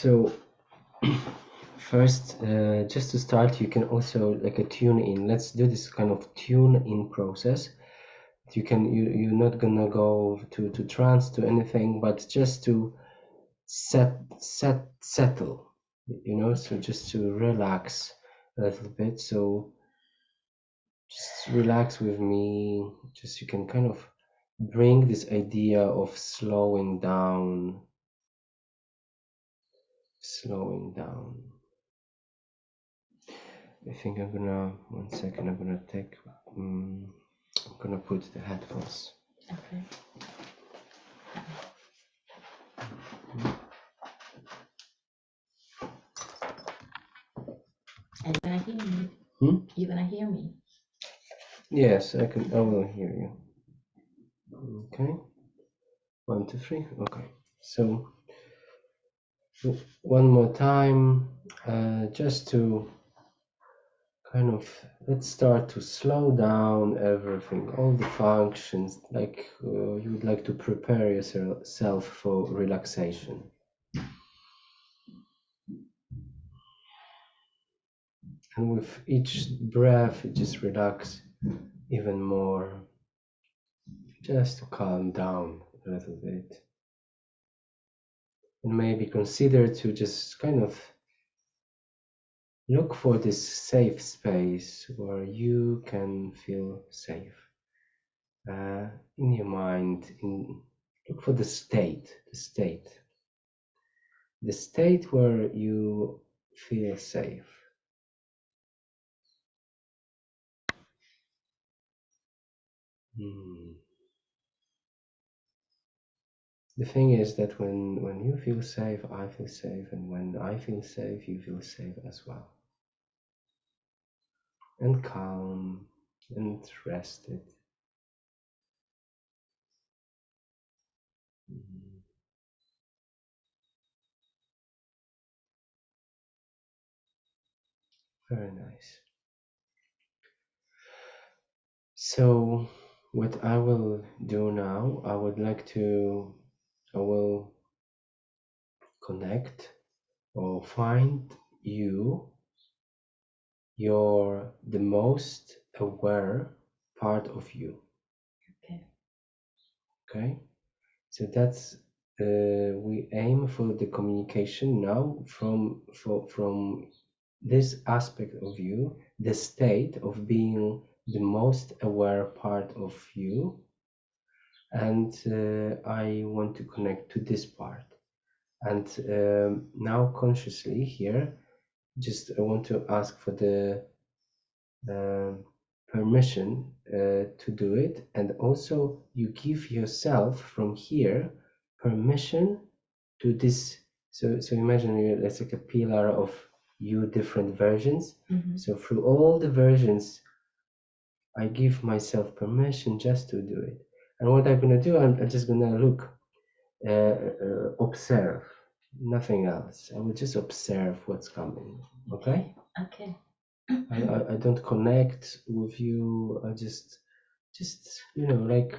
So first, just to start, you can also like a tune in. Let's do this kind of tune in process. You're not gonna go to trance to anything, but just to settle, you know. So just to relax a little bit. So just relax with me. Just you can kind of bring this idea of slowing down. I think I'm gonna, one second, I'm gonna take, I'm gonna put the headphones. Okay. And you're gonna hear me? You're gonna hear me? Yes, I will hear you. Okay. 1, 2, 3. Okay. So one more time, just to kind of, let's start to slow down everything, all the functions, like you would like to prepare yourself for relaxation. And with each breath, you just relax even more, just to calm down a little bit. And maybe consider to just kind of look for this safe space where you can feel safe. In your mind, look for the state where you feel safe. The thing is that when you feel safe, I feel safe, and when I feel safe, you feel safe as well. And calm and rested. Very nice. So what I will do now, I will connect or find the most aware part of you. Okay. So that's we aim for the communication now from this aspect of you, the state of being the most aware part of you, and I want to connect to this part. And now consciously here, just I want to ask for the permission to do it, and also you give yourself from here permission to this. So imagine it's like a pillar of you, different versions. So through all the versions, I give myself permission just to do it. And what I'm gonna do, I'm just gonna look, observe, nothing else. I will just observe what's coming. Okay. Okay. I don't connect with you. I just you know, like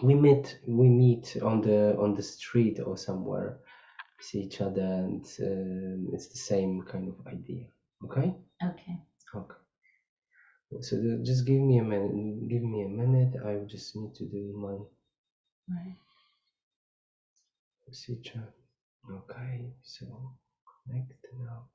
we meet on the street or somewhere, see each other, and it's the same kind of idea. Okay. Okay. So just give me a minute. I just need to do my procedure. Okay, so connect now.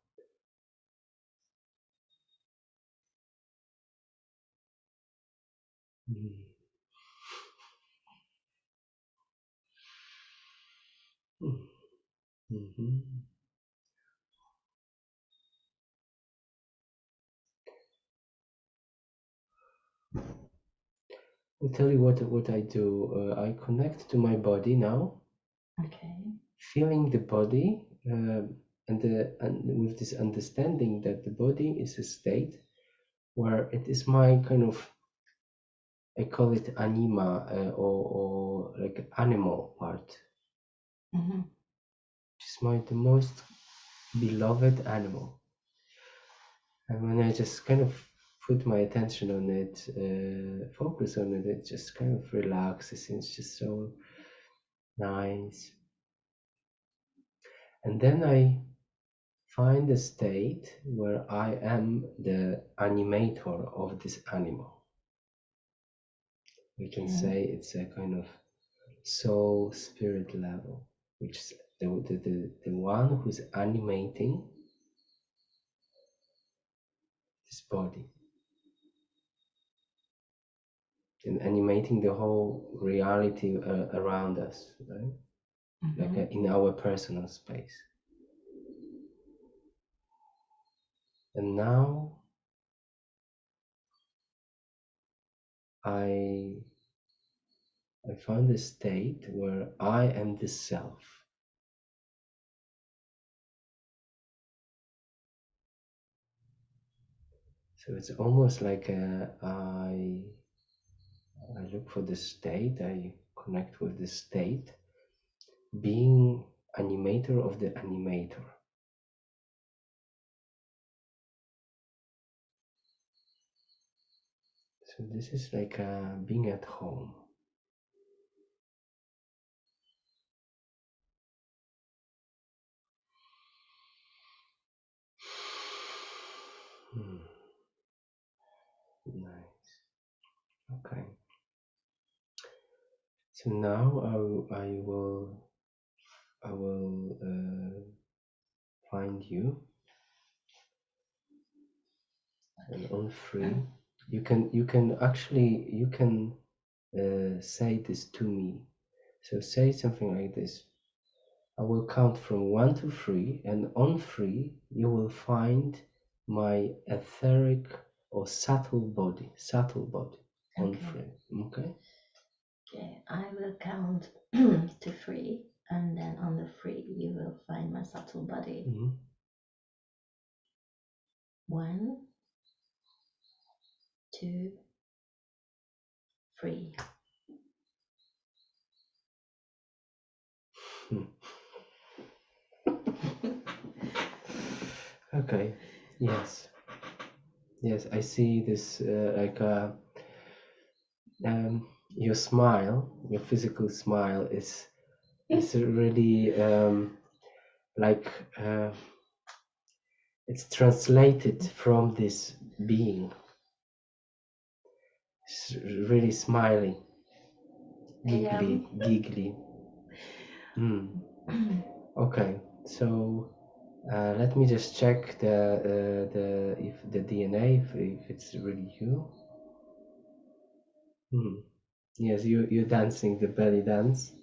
I'll tell you what I do. I connect to my body now. Okay. Feeling the body, and with this understanding that the body is a state where it is my kind of, I call it anima, or like animal part. It's the most beloved animal. And when I just kind of put my attention on it, focus on it, it just kind of relaxes. It's just so nice. And then I find a state where I am the animator of this animal. We can say it's a kind of soul spirit level, which is the one who's animating this body and animating the whole reality around us, right? Like in our personal space. And now I found a state where I am the self. So it's almost like I look for the state, I connect with the state, being animator of the animator. So this is like being at home. Nice. Okay. So now I will find you, and on free you can actually say this to me. So say something like this: I will count from 1 to 3, and on 3 you will find my etheric or subtle body on 3. Okay. Okay, I will count to 3, and then on the 3 you will find my subtle body. 1, 2, 3. Okay. Yes, I see this your smile, your physical smile is really like it's translated from this being. It's really smiling, giggly. Okay, so let me just check if the DNA, if it's really you. Yes, you're dancing the belly dance.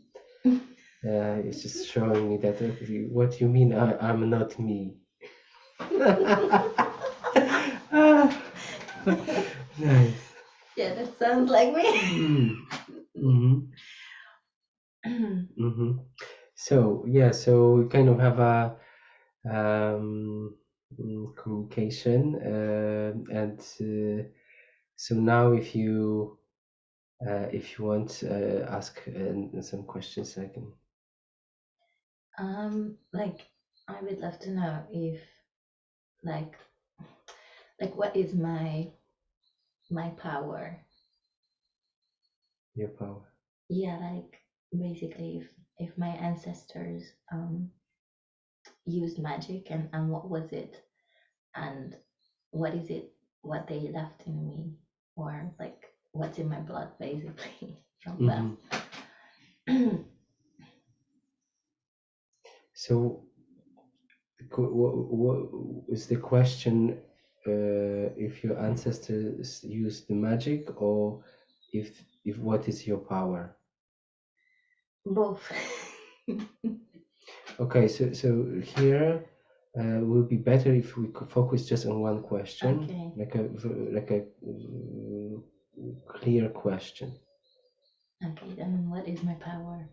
It's just showing me that what you mean. I'm not me. Nice. Yeah, that sounds like me. So yeah, so we kind of have a communication, and so now if you want ask some questions, I can. Like I would love to know if like what is my power? Your power. Yeah, like basically if my ancestors used magic, and what was it, and what is it, what they left in me, or like what's in my blood basically from them. So what is the question, if your ancestors used the magic, or if what is your power? Both. Okay, so here will be better if we could focus just on one question. Okay. Like a clear question. Okay, then what is my power?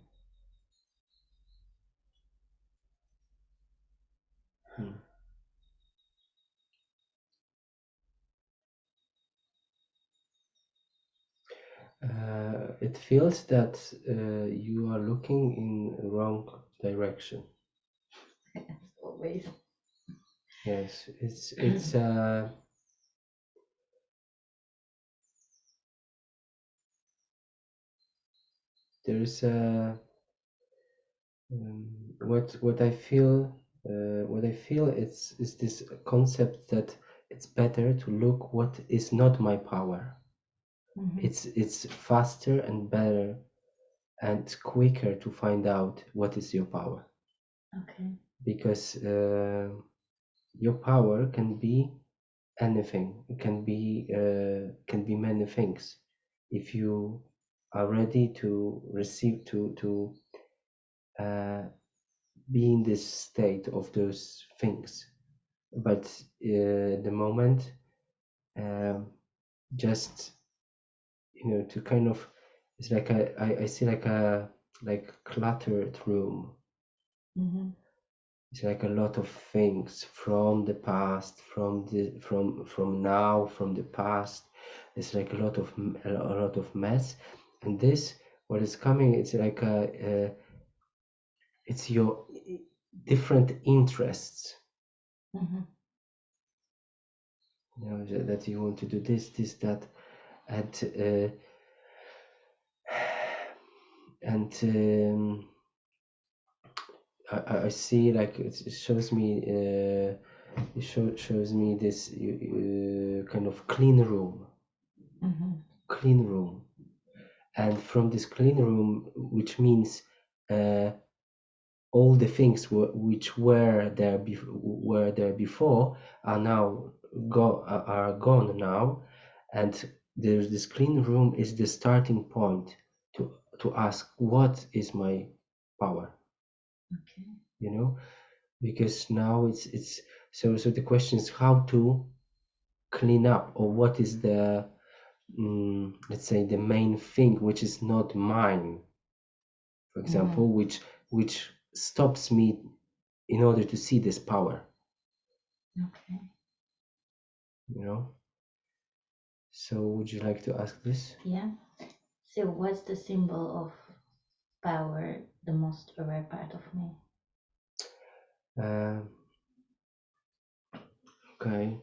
It feels that you are looking in wrong direction. Always. Yes, it's there's what I feel what I feel is this concept that it's better to look what is not my power. It's faster and better and quicker to find out what is your power. Okay. Because your power can be anything. It can be many things. If you are ready to receive to be in this state of those things, but the moment just to kind of it's like I see like a cluttered room. It's like a lot of things from the past, from now, from the past. It's like a lot of mess, and this what is coming. It's like it's your different interests. That you want to do this, that, and I see like it shows me shows me this kind of clean room, and from this clean room, which means all the things which were there before are now are gone now, and there's this clean room is the starting point to ask what is my power. Okay. Because now it's so the question is how to clean up, or what is the let's say the main thing which is not mine, for example, which stops me in order to see this power. Okay. So would you like to ask this? Yeah. So what's the symbol of power, the most aware part of me? Okay,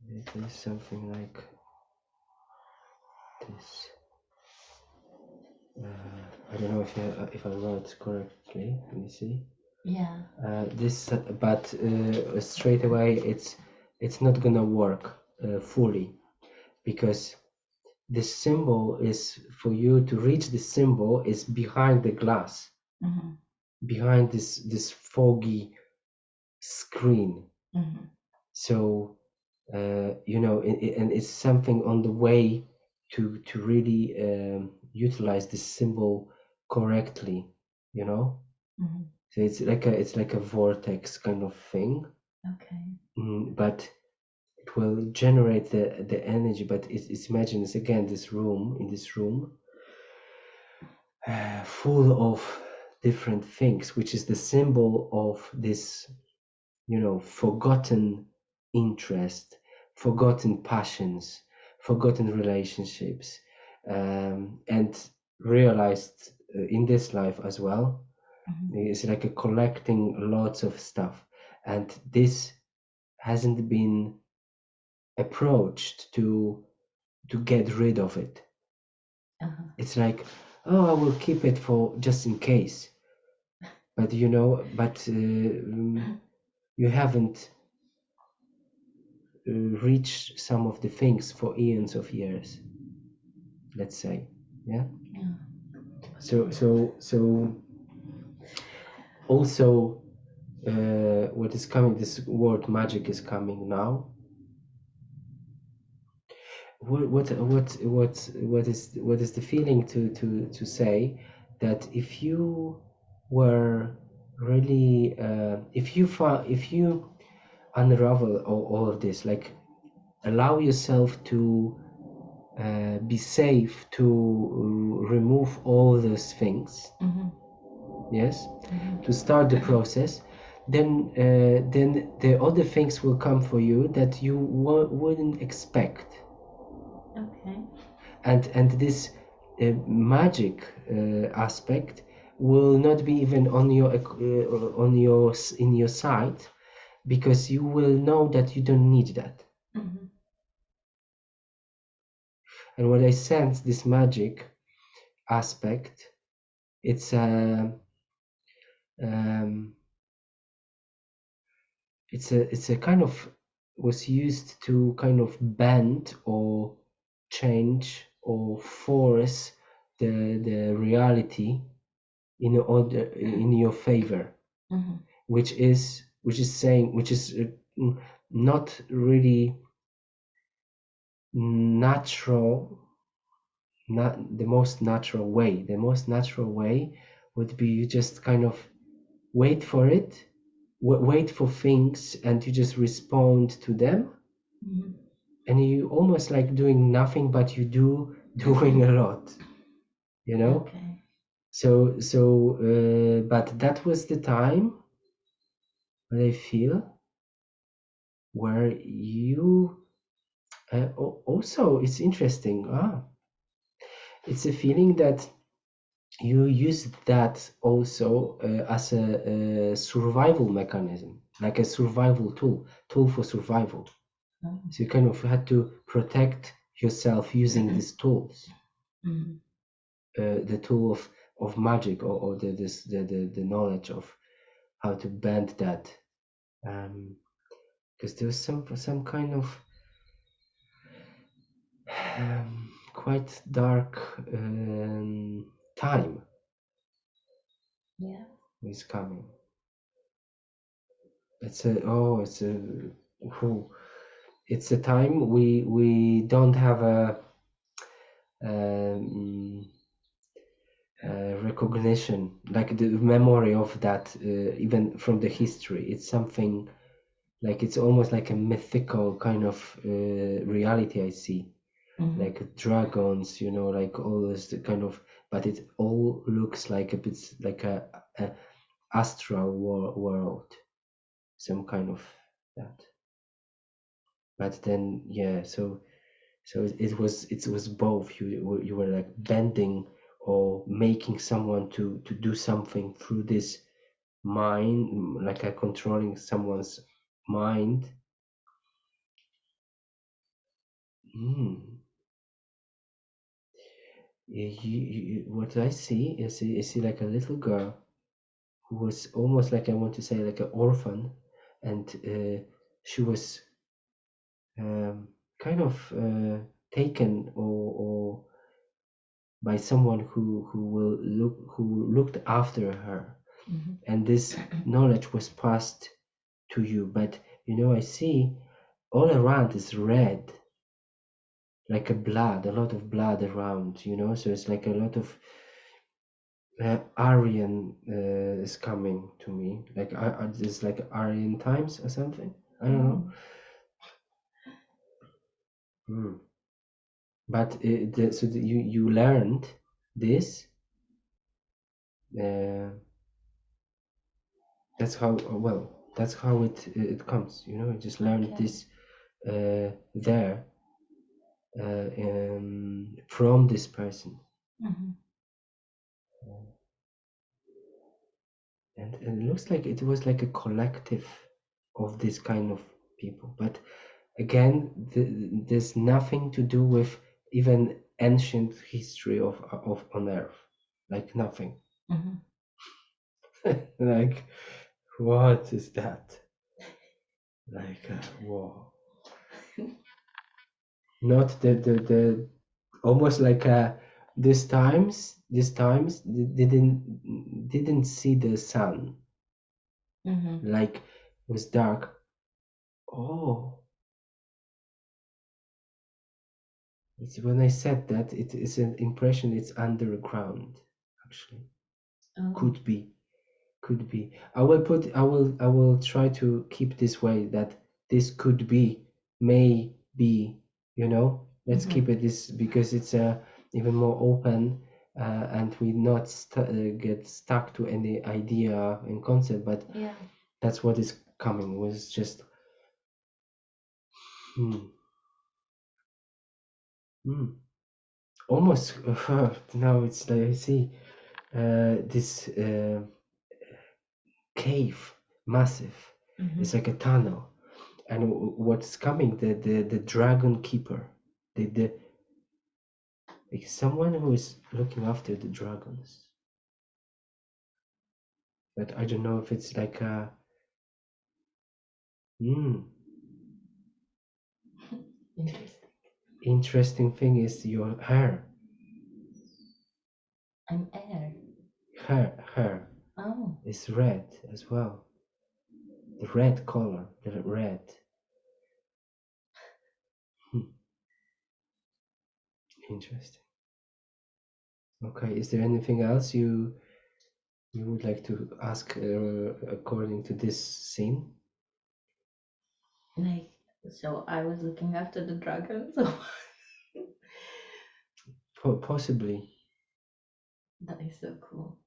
it is something like this. I don't know if I wrote correctly. Let me see. Yeah. This, but straight away, it's not gonna work fully, because this symbol is for you to reach. The symbol is behind the glass, behind this foggy screen. So and it's something on the way to really utilize this symbol correctly. So it's like a vortex kind of thing. Okay. But it will generate the energy. But it's imagine it's again this room full of different things, which is the symbol of this forgotten interest, forgotten passions, forgotten relationships, and realized in this life as well. It's like a collecting lots of stuff, and this hasn't been approached to get rid of it. It's like, oh, I will keep it for just in case, but you haven't reached some of the things for eons of years, let's say. Yeah. So also what is coming, this word magic is coming now. What is the feeling to say that if you were really if you unravel all of this, like allow yourself to be safe, to remove all those things, yes, to start the process, then the other things will come for you that you wouldn't expect. Okay. And this magic aspect will not be even on your in your side, because you will know that you don't need that. And when I sense this magic aspect, it's um, it's a kind of was used to kind of bend or change or force the reality in order in your favor, which is saying which is not really natural, not the most natural way. The most natural way would be you just kind of wait for it, wait for things, and you just respond to them, and you almost like doing nothing, but you doing a lot, you know. Okay. But that was the time that I feel where you also it's interesting. It's a feeling that you use that also as a survival mechanism, like a survival tool for survival. So you kind of had to protect yourself using these tools, the tool of magic, or the knowledge of how to bend that, because there was some kind of quite dark time Yeah. is coming. It's a oh, it's a time we don't have a um, recognition, like the memory of that, even from the history. It's something like it's almost like a mythical kind of reality I see, like dragons, like all this kind of, but it all looks like a bit like a astral world, some kind of that. But then, yeah, so it was both. You were like bending or making someone to do something through this mind, like controlling someone's mind. What I see is like a little girl who was almost like, I want to say, like an orphan, and she was kind of taken or by someone who looked after her, and this knowledge was passed to you. But I see all around is red, like a lot of blood around, so it's like a lot of Aryan is coming to me, like it's like Aryan times or something, I don't know. But you learned this, that's how, well, that's how it comes, you just learned this there, from this person. And it looks like it was like a collective of this kind of people. But again, there's nothing to do with even ancient history of on Earth, like nothing. Like, what is that? Like, whoa. Not the almost like these times didn't see the sun, like it was dark. Oh, it's when I said that it is an impression. It's underground, actually. Could be, could be. I will try to keep this way, that this could be, may be. Let's keep it this, because it's even more open, and we not get stuck to any idea and concept. But Yeah. that's what is coming. Was just. Almost now it's like I see this cave, massive. It's like a tunnel, and what's coming? The dragon keeper, the like someone who is looking after the dragons. but I don't know if it's like a Interesting. interesting thing is your hair. I'm air. Hair Oh. is red as well. The red color, the red. Interesting. Okay, is there anything else you would like to ask according to this scene? Like, so I was looking after the dragon, so Possibly, that is so cool.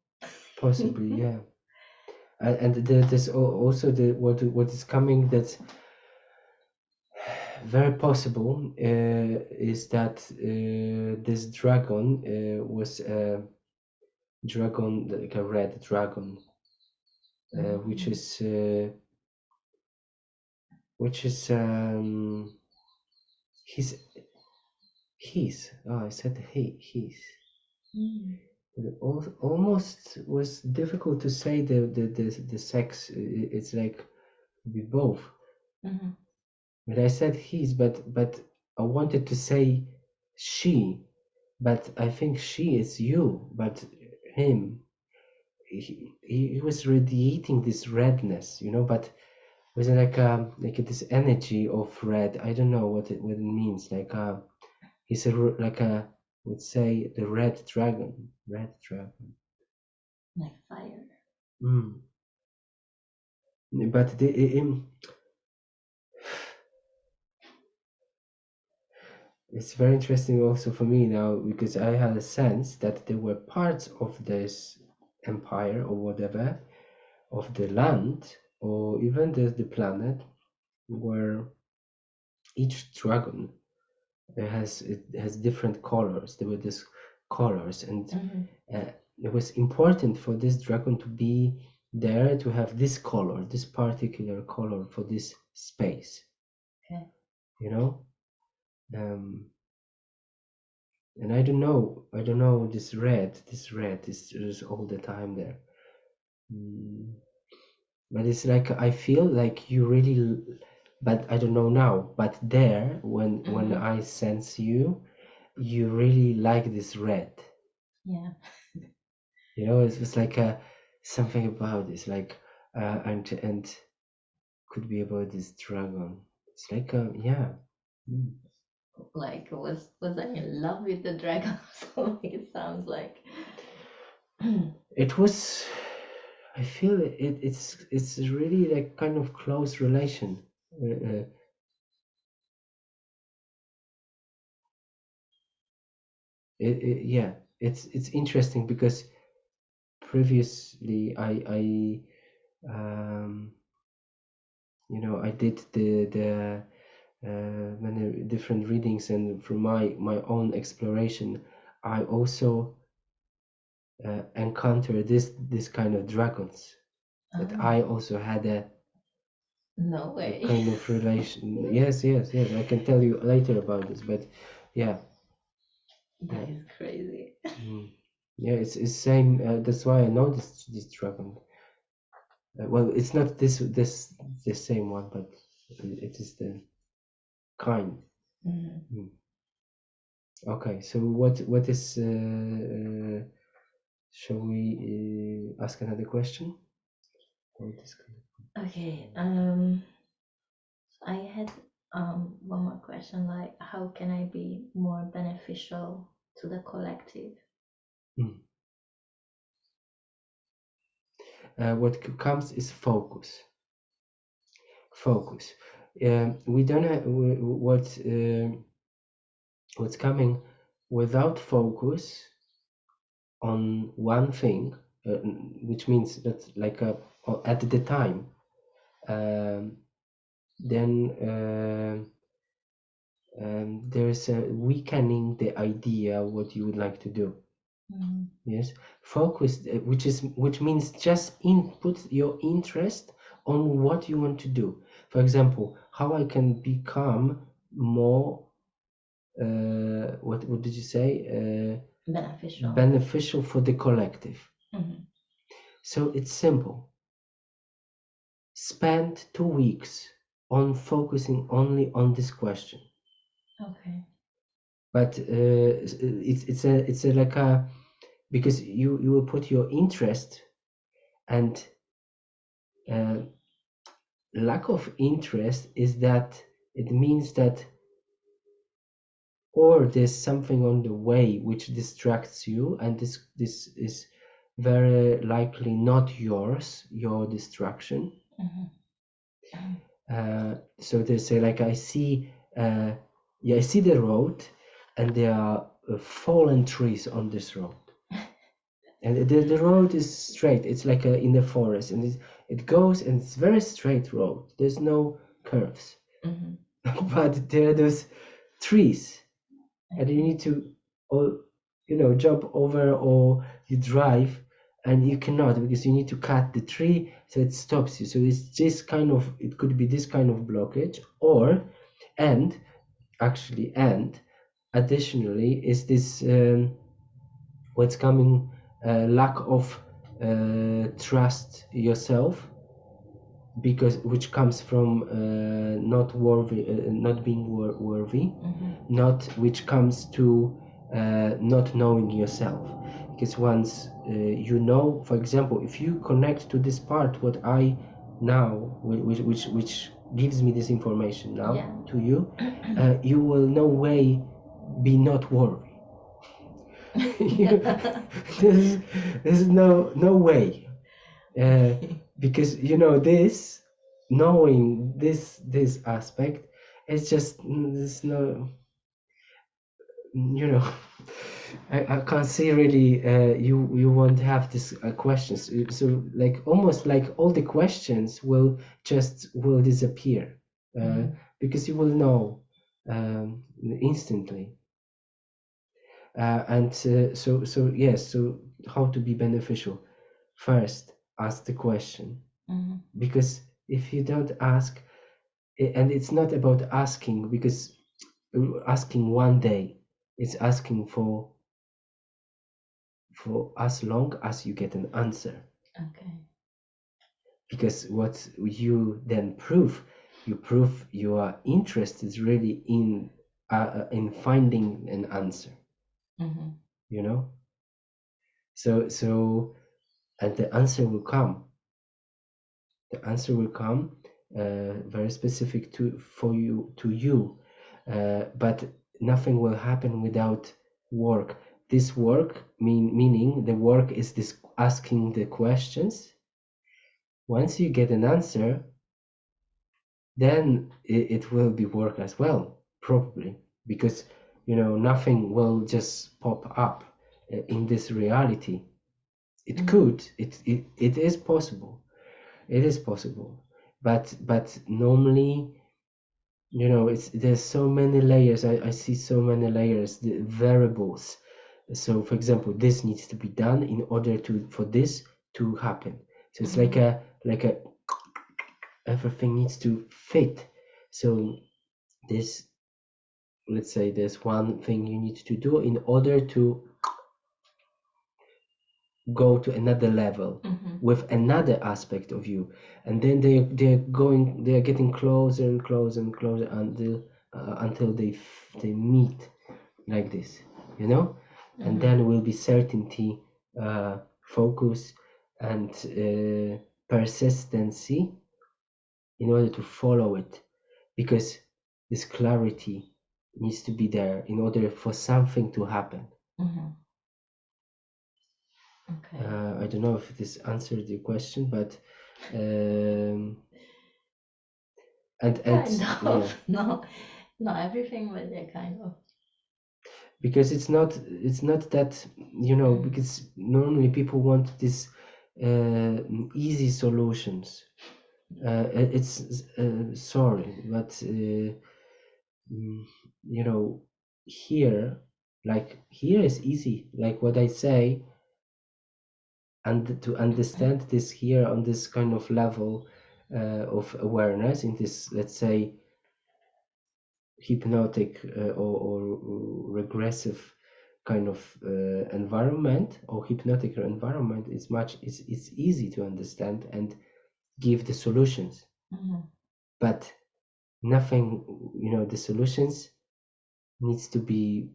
possibly, yeah. And there's also what is coming that's very possible is that this dragon was a dragon, like a red dragon, which is his oh, I said his. Almost was difficult to say the sex. It's like be both. But I said his, but I wanted to say she, but I think she is you, but him. He was radiating this redness, but was like this energy of red. I don't know what it means. He's like a would say the red dragon, Like fire. Mm. But it's very interesting also for me now because I had a sense that there were parts of this empire or whatever of the land or even the planet where each dragon it has different colors. There were these colors, and it was important for this dragon to be there to have this color, this particular color for this space. Okay. You know, and I don't know this red is all the time there. But it's like I feel like you really, but I don't know now. But there, when I sense you really like this red. Yeah. It was like something about this, like and could be about this dragon. It's like yeah. Like, was I in love with the dragon? So it sounds like. It was. I feel it's really like kind of close relation. Yeah, it's interesting because previously I I did the many different readings, and from my own exploration, I also encountered this kind of dragons that I also had No a way. kind of relation. Yes. I can tell you later about this, but yeah. That is crazy. Yeah, it's same. That's why I know this dragon. Well, it's not the same one, but it is the kind. Okay, so what is? Shall we ask another question? Okay. I had one more question. Like, how can I be more beneficial to the collective? What comes is focus. Focus. We don't have what's coming without focus on one thing, which means that like at the time, then there's a weakening the idea what you would like to do. Yes, focus, which means just input your interest on what you want to do. For example, how I can become more what did you say? Beneficial. Beneficial for the collective. So it's simple. Spend 2 weeks on focusing only on this question. Okay. But it's a like a, because you will put your interest, and lack of interest is that it means that, or there's something on the way which distracts you, and this is very likely not your distraction. So they say, like, I see I see the road, and there are fallen trees on this road, and the road is straight. It's like in the forest, and it goes, and it's very straight road. There's no curves. But there are those trees, and you need to, or jump over, or you drive, and you cannot, because you need to cut the tree, so it stops you. So it's this kind of, it could be this kind of blockage, or and additionally is this what's coming, lack of trust yourself, because which comes from not worthy, not being worthy, not which comes to not knowing yourself. Because once for example, if you connect to this part, what I now, which gives me this information now, Yeah. to you, you will no way be not worthy. There's no way, because this, knowing this aspect, it's just, there's no, I can't see really, you won't have this questions, so like almost like all the questions will disappear, because you will know instantly. And so yes, so how to be beneficial? First, ask the question, because if you don't ask, and it's not about asking, because asking one day, it's asking for as long as you get an answer. Okay. Because what you then prove, you are interested really in finding an answer. So and the answer will come. The answer will come, very specific to you, but nothing will happen without work. This work, meaning the work is this asking the questions. Once you get an answer, then it will be work as well, probably, because nothing will just pop up in this reality. It could, it is possible. It is possible, but normally, there's so many layers. I see so many layers, the variables. So, for example, this needs to be done in order for this to happen. So it's like a everything needs to fit. So this, let's say, there's one thing you need to do in order to go to another level with another aspect of you, and then they're getting closer and closer and closer until they meet, like this, and then will be certainty, focus, and persistency in order to follow it, because this clarity needs to be there in order for something to happen. Okay. I don't know if this answered your question, but and Kind of. yeah. No, everything was there, kind of. Because it's not that, because normally people want this easy solutions. It's sorry, but here is easy, like what I say, and to understand this here on this kind of level of awareness, in this, let's say, hypnotic or regressive kind of environment or hypnotic environment, it's easy to understand and give the solutions. But nothing, the solutions needs to be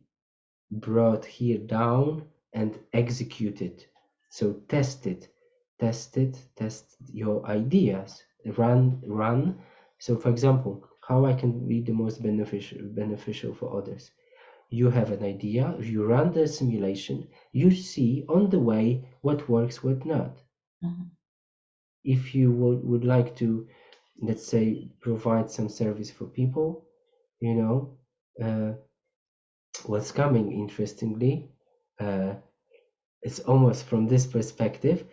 brought here down and executed. So test your ideas, run. So for example, how I can be the most beneficial for others. You have an idea, you run the simulation, you see on the way what works, what not. If you would like to, let's say, provide some service for people, what's coming, interestingly, it's almost from this perspective.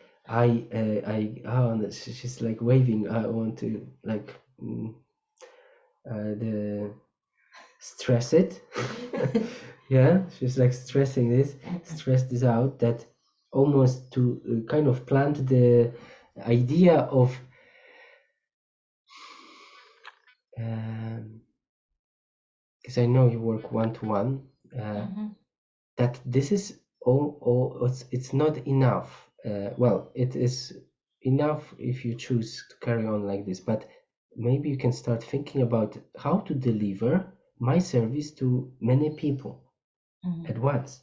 She's like waving. I want to like the stress it. Yeah, she's like stress this out, that almost to kind of plant the idea of because I know you work one-to-one, that this is all it's not enough. Well, it is enough if you choose to carry on like this, but maybe you can start thinking about how to deliver my service to many people at once.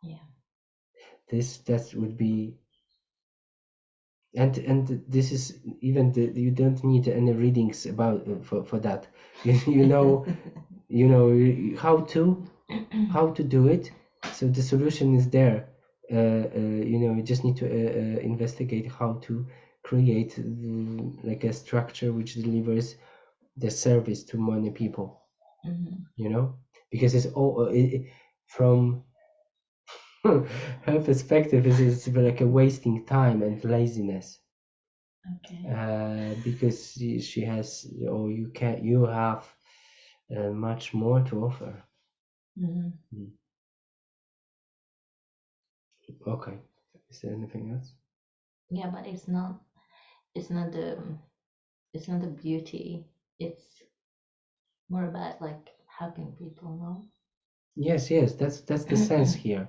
Yeah. That would be, and this is even you don't need any readings about for that. You know how to do it. So the solution is there. You just need to investigate how to create like a structure which delivers the service to many people. Because it's all from her perspective is like a wasting time and laziness. Okay. Because she has, or you have much more to offer. Okay. Is there anything else? Yeah, but it's not the beauty. It's more about like helping people, no? Yes, that's the sense here.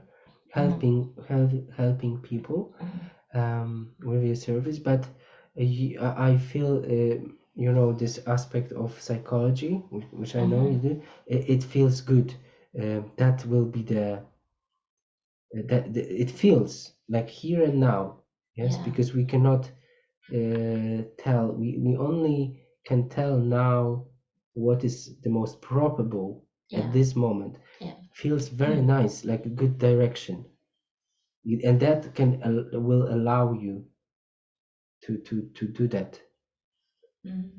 Helping people with your service, but I feel this aspect of psychology, which I know you do. It feels good. That will be it feels like here and now. Yes, Yeah. because we cannot tell. We only can tell now what is the most probable at this moment. Yeah. Feels very nice, like a good direction, and that will allow you to do that.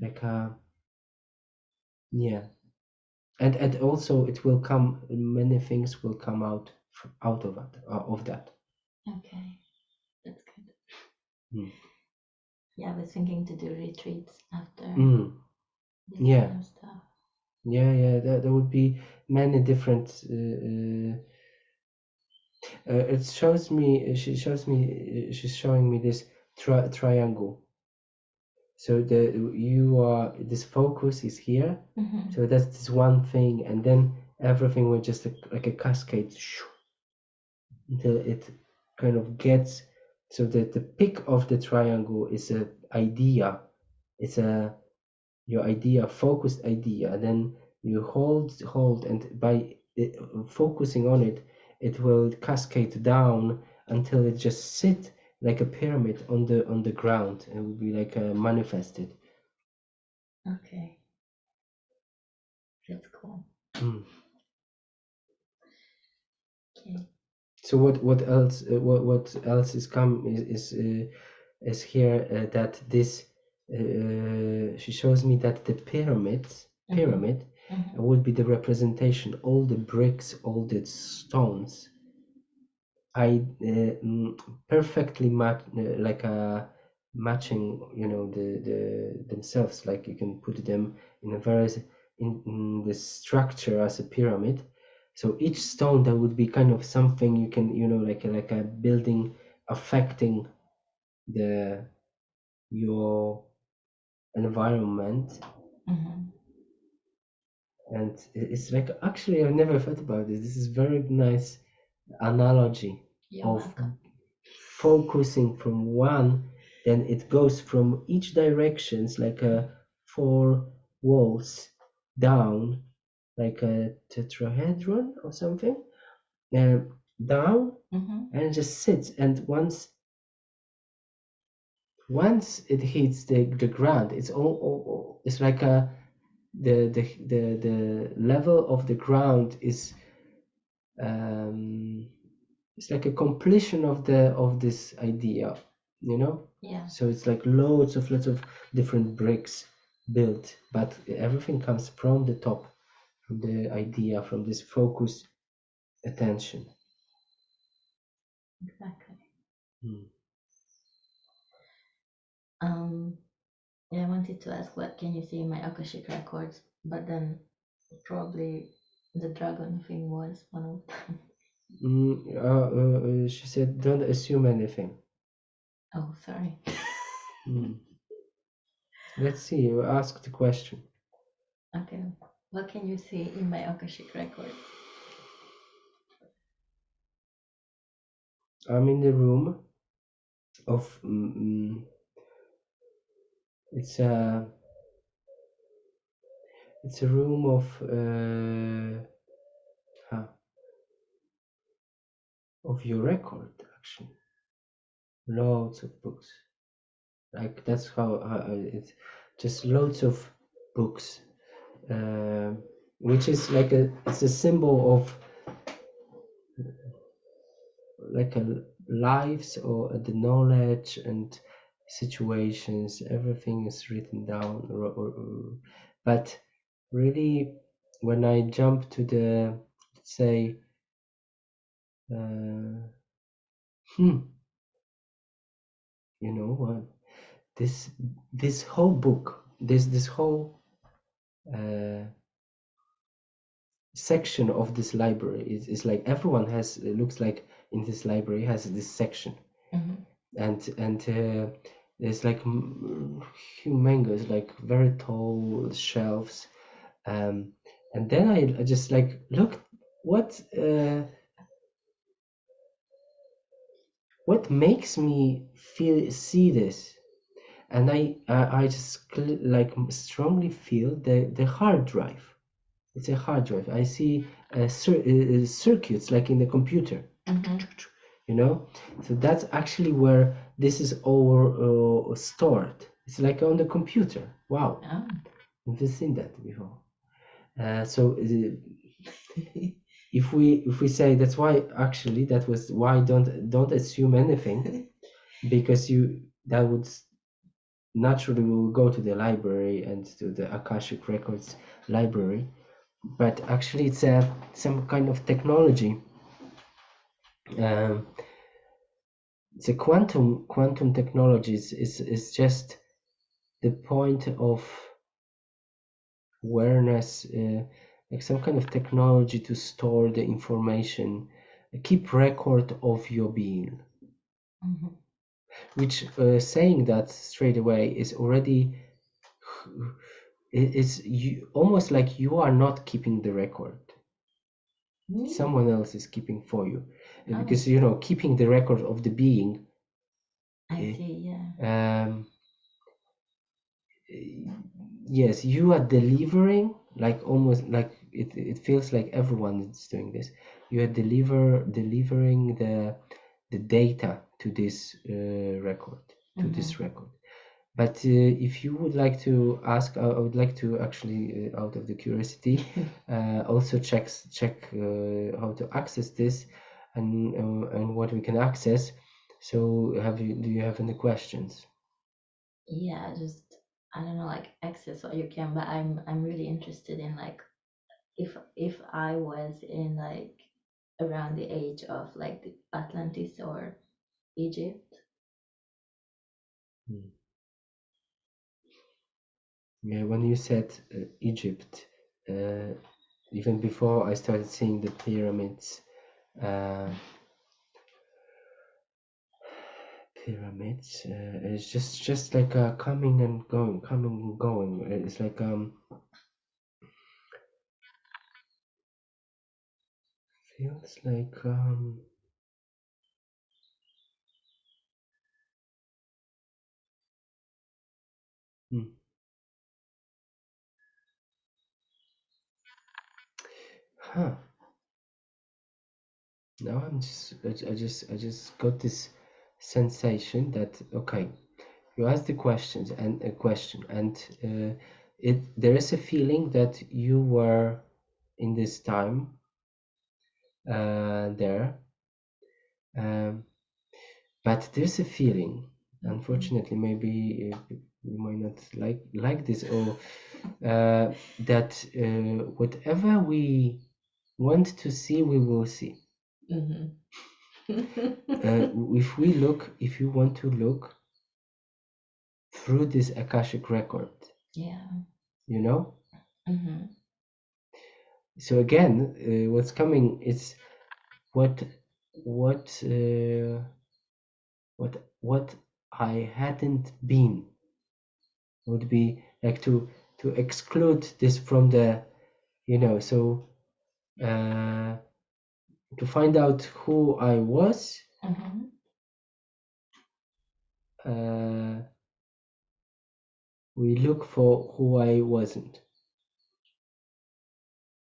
Like yeah, and also it will come. Many things will come out of it, of that. Okay, that's good. Yeah, I was thinking to do retreats after this Yeah. kind of stuff. Yeah, there would be many different. It shows me. She's showing me this triangle. So this focus is here. So that's this one thing, and then everything will just like a cascade until it kind of gets. So that the peak of the triangle is a idea. It's your idea, focused idea. Then you hold, and by focusing on it, it will cascade down until it just sit like a pyramid on the ground, and will be like manifested. Okay, that's cool. Okay. So what else? What else is here? That this she shows me that the pyramid would be the representation. All the bricks, all the stones. I perfectly like a matching. The themselves. Like you can put them in a various in the structure as a pyramid. So each stone that would be kind of something you can like a building affecting your environment. And it's like, actually, I've never thought about this. This is very nice analogy You're of welcome. focusing from one, then it goes from each directions like a four walls down, like a tetrahedron or something, down, and it just sits. And once it hits the ground, it's all it's like a the level of the ground is it's like a completion of this idea, you know. Yeah. So it's like lots of different bricks built, but everything comes from the top, from the idea, from this focused attention. Exactly. Hmm. Yeah, I wanted to ask what can you see in my Akashic records, but then probably the dragon thing was one of them. She said, don't assume anything. Oh, sorry. Let's see, you ask the question. Okay. What can you see in my Akashic records? I'm in the room of it's a room of your record, actually. Loads of books. Like that's how it's just loads of books, which is like it's a symbol of like a lives or the knowledge and situations. Everything is written down, but really, when I jump to the, let's say, you know what, this whole book, this whole section of this library is like everyone has, it looks like in this library has this section, and there's like humongous, like very tall shelves, and then I just like look what makes me see this, and I just like strongly feel the hard drive. It's a hard drive. I see circuits like in the computer, you know. So that's actually where this is all stored. It's like on the computer. Wow, Oh. never seen that before. So if we say, that's why, actually that was why, don't assume anything, because you, that would naturally, we will go to the library and to the Akashic Records library, but actually it's some kind of technology. Um, the quantum technologies is just the point of awareness, like some kind of technology to store the information, keep record of your being. Which saying that straight away is already, it's you, almost like you are not keeping the record. Someone else is keeping for you, because you know, keeping the record of the being. I see, yeah. Yes, you are delivering, like almost like it feels like everyone is doing this. You are delivering the data to this record, to this record. But if you would like to ask, I would like to actually, out of the curiosity, also check how to access this, and what we can access. So, do you have any questions? Yeah, just I don't know, like access what you can, but I'm really interested in like if I was in like around the age of like the Atlantis or Egypt. Yeah, when you said Egypt, even before I started seeing the pyramids, uh, it's just like coming and going, coming and going. It's like It's like huh. Now I just got this sensation that okay, you ask the questions and a question, and there is a feeling that you were in this time there, um, but there's a feeling. Unfortunately, maybe you might not like this, or that whatever we want to see, we will see. If you want to look through this Akashic record, Yeah. you know. So again, what's coming is what what what I hadn't been would be like to exclude this from the, you know, so to find out who I was, we look for who I wasn't,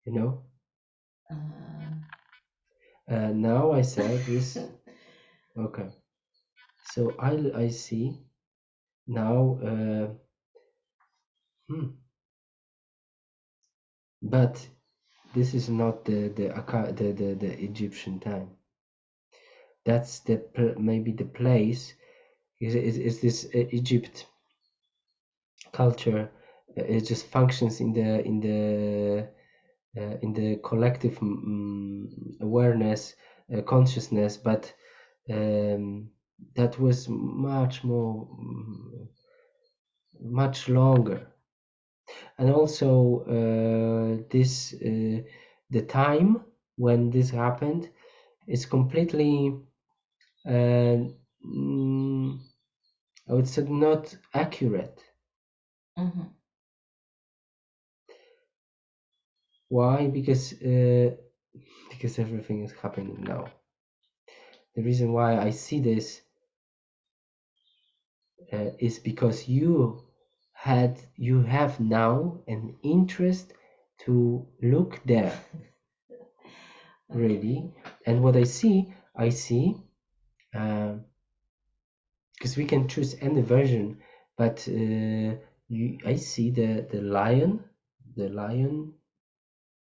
you know. Now I said this. Okay, so I see now. But this is not the Egyptian time. That's maybe the place is this Egypt culture. It just functions in the collective awareness, consciousness, but that was much more, much longer. And also the time when this happened is completely I would say not accurate. Why? Because everything is happening now. The reason why I see this is because you have now an interest to look there. Really. And what I see because we can choose any version, but I see the lion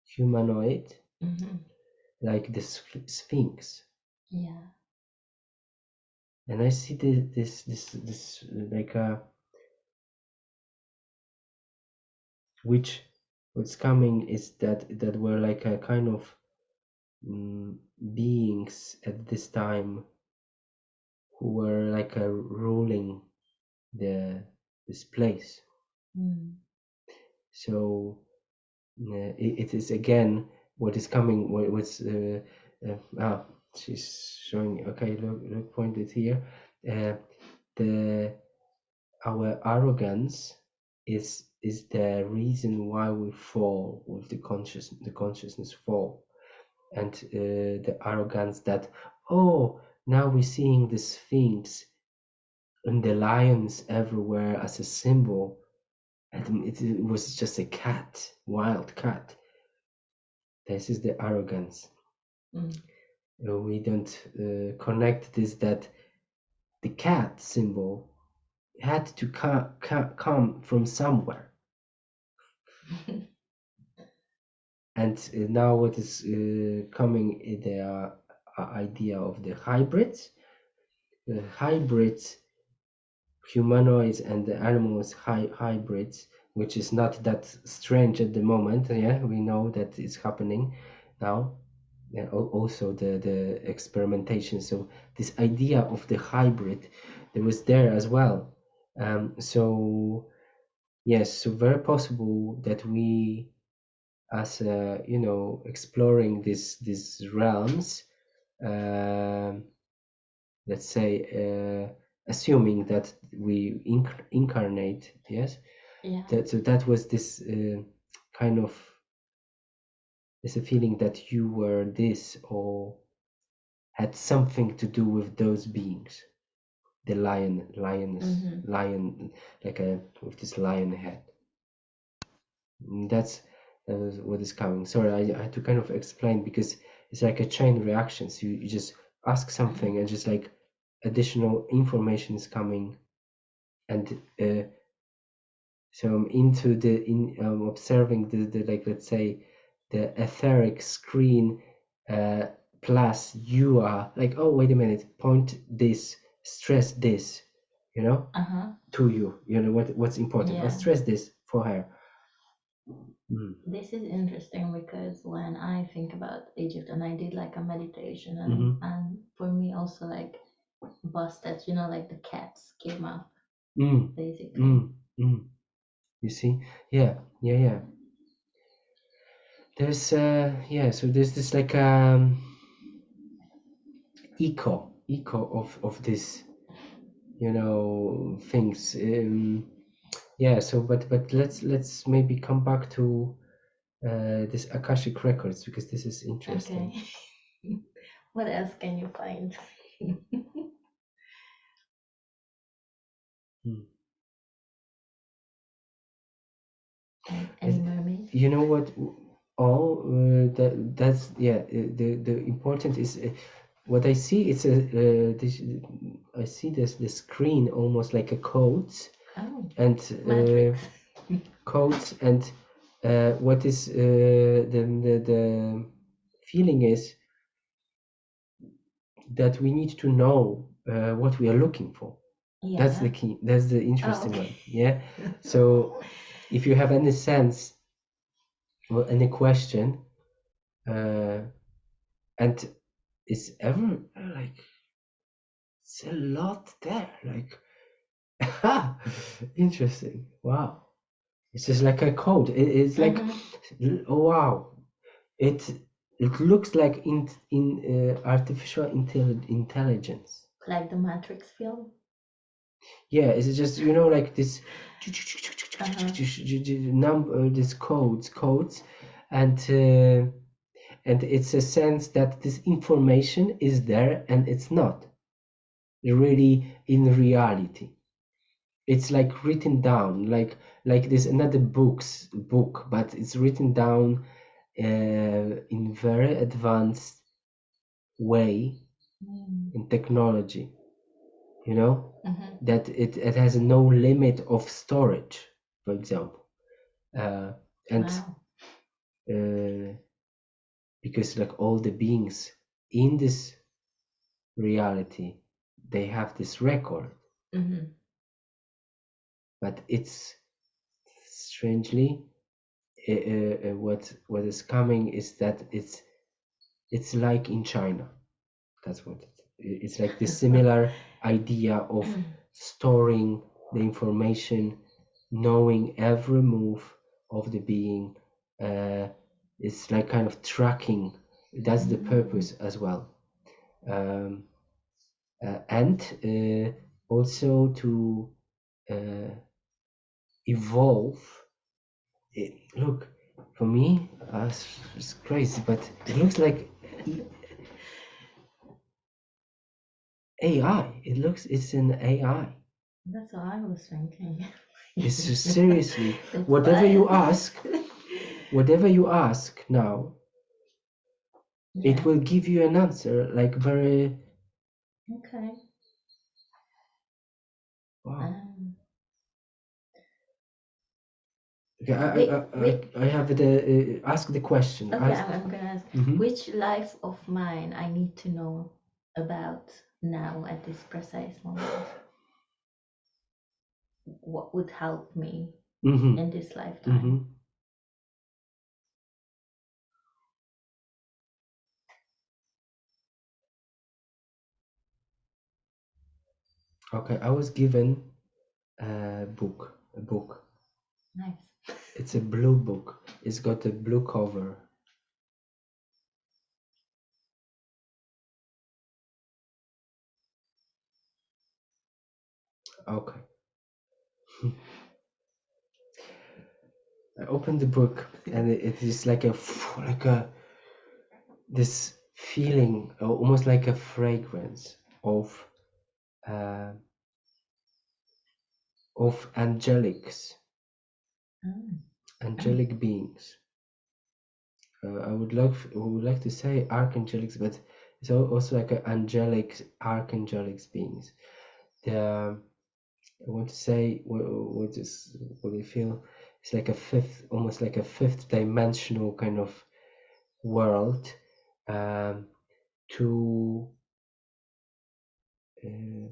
humanoid, like the sphinx. Yeah. And I see this like a which what's coming is that were like a kind of beings at this time who were like ruling this place. So it is again what is coming. What's she's showing. Okay, look pointed here. Our arrogance is the reason why we fall with the consciousness fall, and the arrogance that, oh, now we're seeing the sphinx and the lions everywhere as a symbol, and it was just a cat, wild cat. This is the arrogance. We don't connect this, that the cat symbol had to come from somewhere. And now what is coming is the idea of the hybrids. The hybrids, humanoids and the animals hybrids, which is not that strange at the moment. Yeah, we know that it's happening now. Yeah, also the experimentation. So this idea of the hybrid, there was there as well. So yes, so very possible that we, as exploring these realms, let's say assuming that we incarnate, yes, Yeah. that was this kind of It's a feeling that you were this or had something to do with those beings. The lion, like with this lion head. That's what is coming. Sorry, I had to kind of explain because it's like a chain reaction. So you just ask something and just like additional information is coming, and so I'm into observing the like, let's say, the etheric screen, plus you are like, oh wait a minute, point this, stress this, you know, to you, you know what's important. Yeah. I'll stress this for her. This is interesting because when I think about Egypt and I did like a meditation and for me also like busted, you know, like the cats came up basically. You see, yeah. There's so there's this like echo of this, you know, things. Yeah, so but let's maybe come back to this Akashic records, because this is interesting. Okay. What else can you find? Any mermaids? You know what? That's yeah. The important is what I see. It's a this. I see the screen almost like a codes and Matrix. codes and what is the feeling is that we need to know what we are looking for. Yeah. That's the key. That's the interesting okay. one. Yeah. So if you have any sense or any question, and it's ever like it's a lot there. Like interesting. Wow. It's just like a code. It's like oh wow. It looks like in artificial intelligence. Like the Matrix film. Yeah, it's just, you know, like this number, this codes, and it's a sense that this information is there and it's not really in reality. It's like written down, like there's another book, but it's written down in very advanced way in technology, you know, that it has no limit of storage, for example, and because like all the beings in this reality, they have this record, but it's strangely what is coming is that it's like in China. That's what it's like, the similar idea of storing the information, knowing every move of the being. It's like kind of tracking. That's the purpose as well. And also to evolve. Look, for me, it's crazy, but it looks like AI. It's an AI. That's what I was thinking. It's just seriously, whatever you ask now, it will give you an answer, like very. Okay. Wow. Okay, I have the ask the question. Okay, I'm gonna ask which life of mine I need to know about now at this precise moment. What would help me in this lifetime? Okay, I was given a book. Nice. It's a blue book. It's got a blue cover. Okay. I opened the book, and it is like this feeling, almost like a fragrance uh, of Mm. angelic beings. I would like to say archangelics, but it's also like a archangelic beings. The I want to say what I feel. It's like almost like a fifth dimensional kind of world. Um, to uh,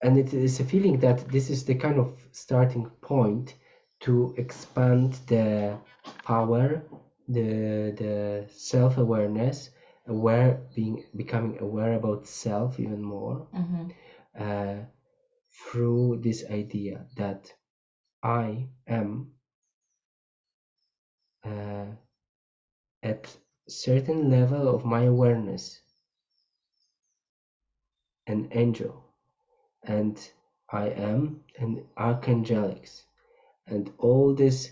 and it is a feeling that this is the kind of starting point to expand the power, the self-awareness, becoming aware about self even more, Mm-hmm. uh, through this idea that I am uh, at certain level of my awareness an angel, and I am an archangelics, and all these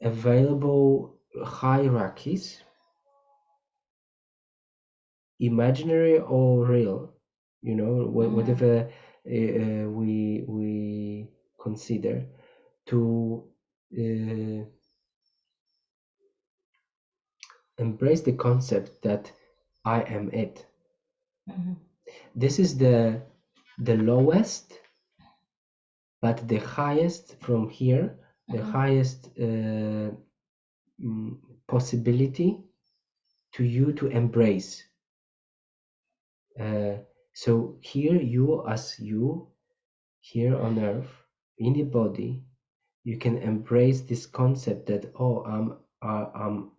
available hierarchies, imaginary or real, whatever we consider, to uh, embrace the concept that I am it. Mm-hmm. This is the lowest, but the highest from here, the Mm-hmm. highest possibility to you to embrace. Uh, so here you, as you, here on earth, in the body, you can embrace this concept that, oh, I'm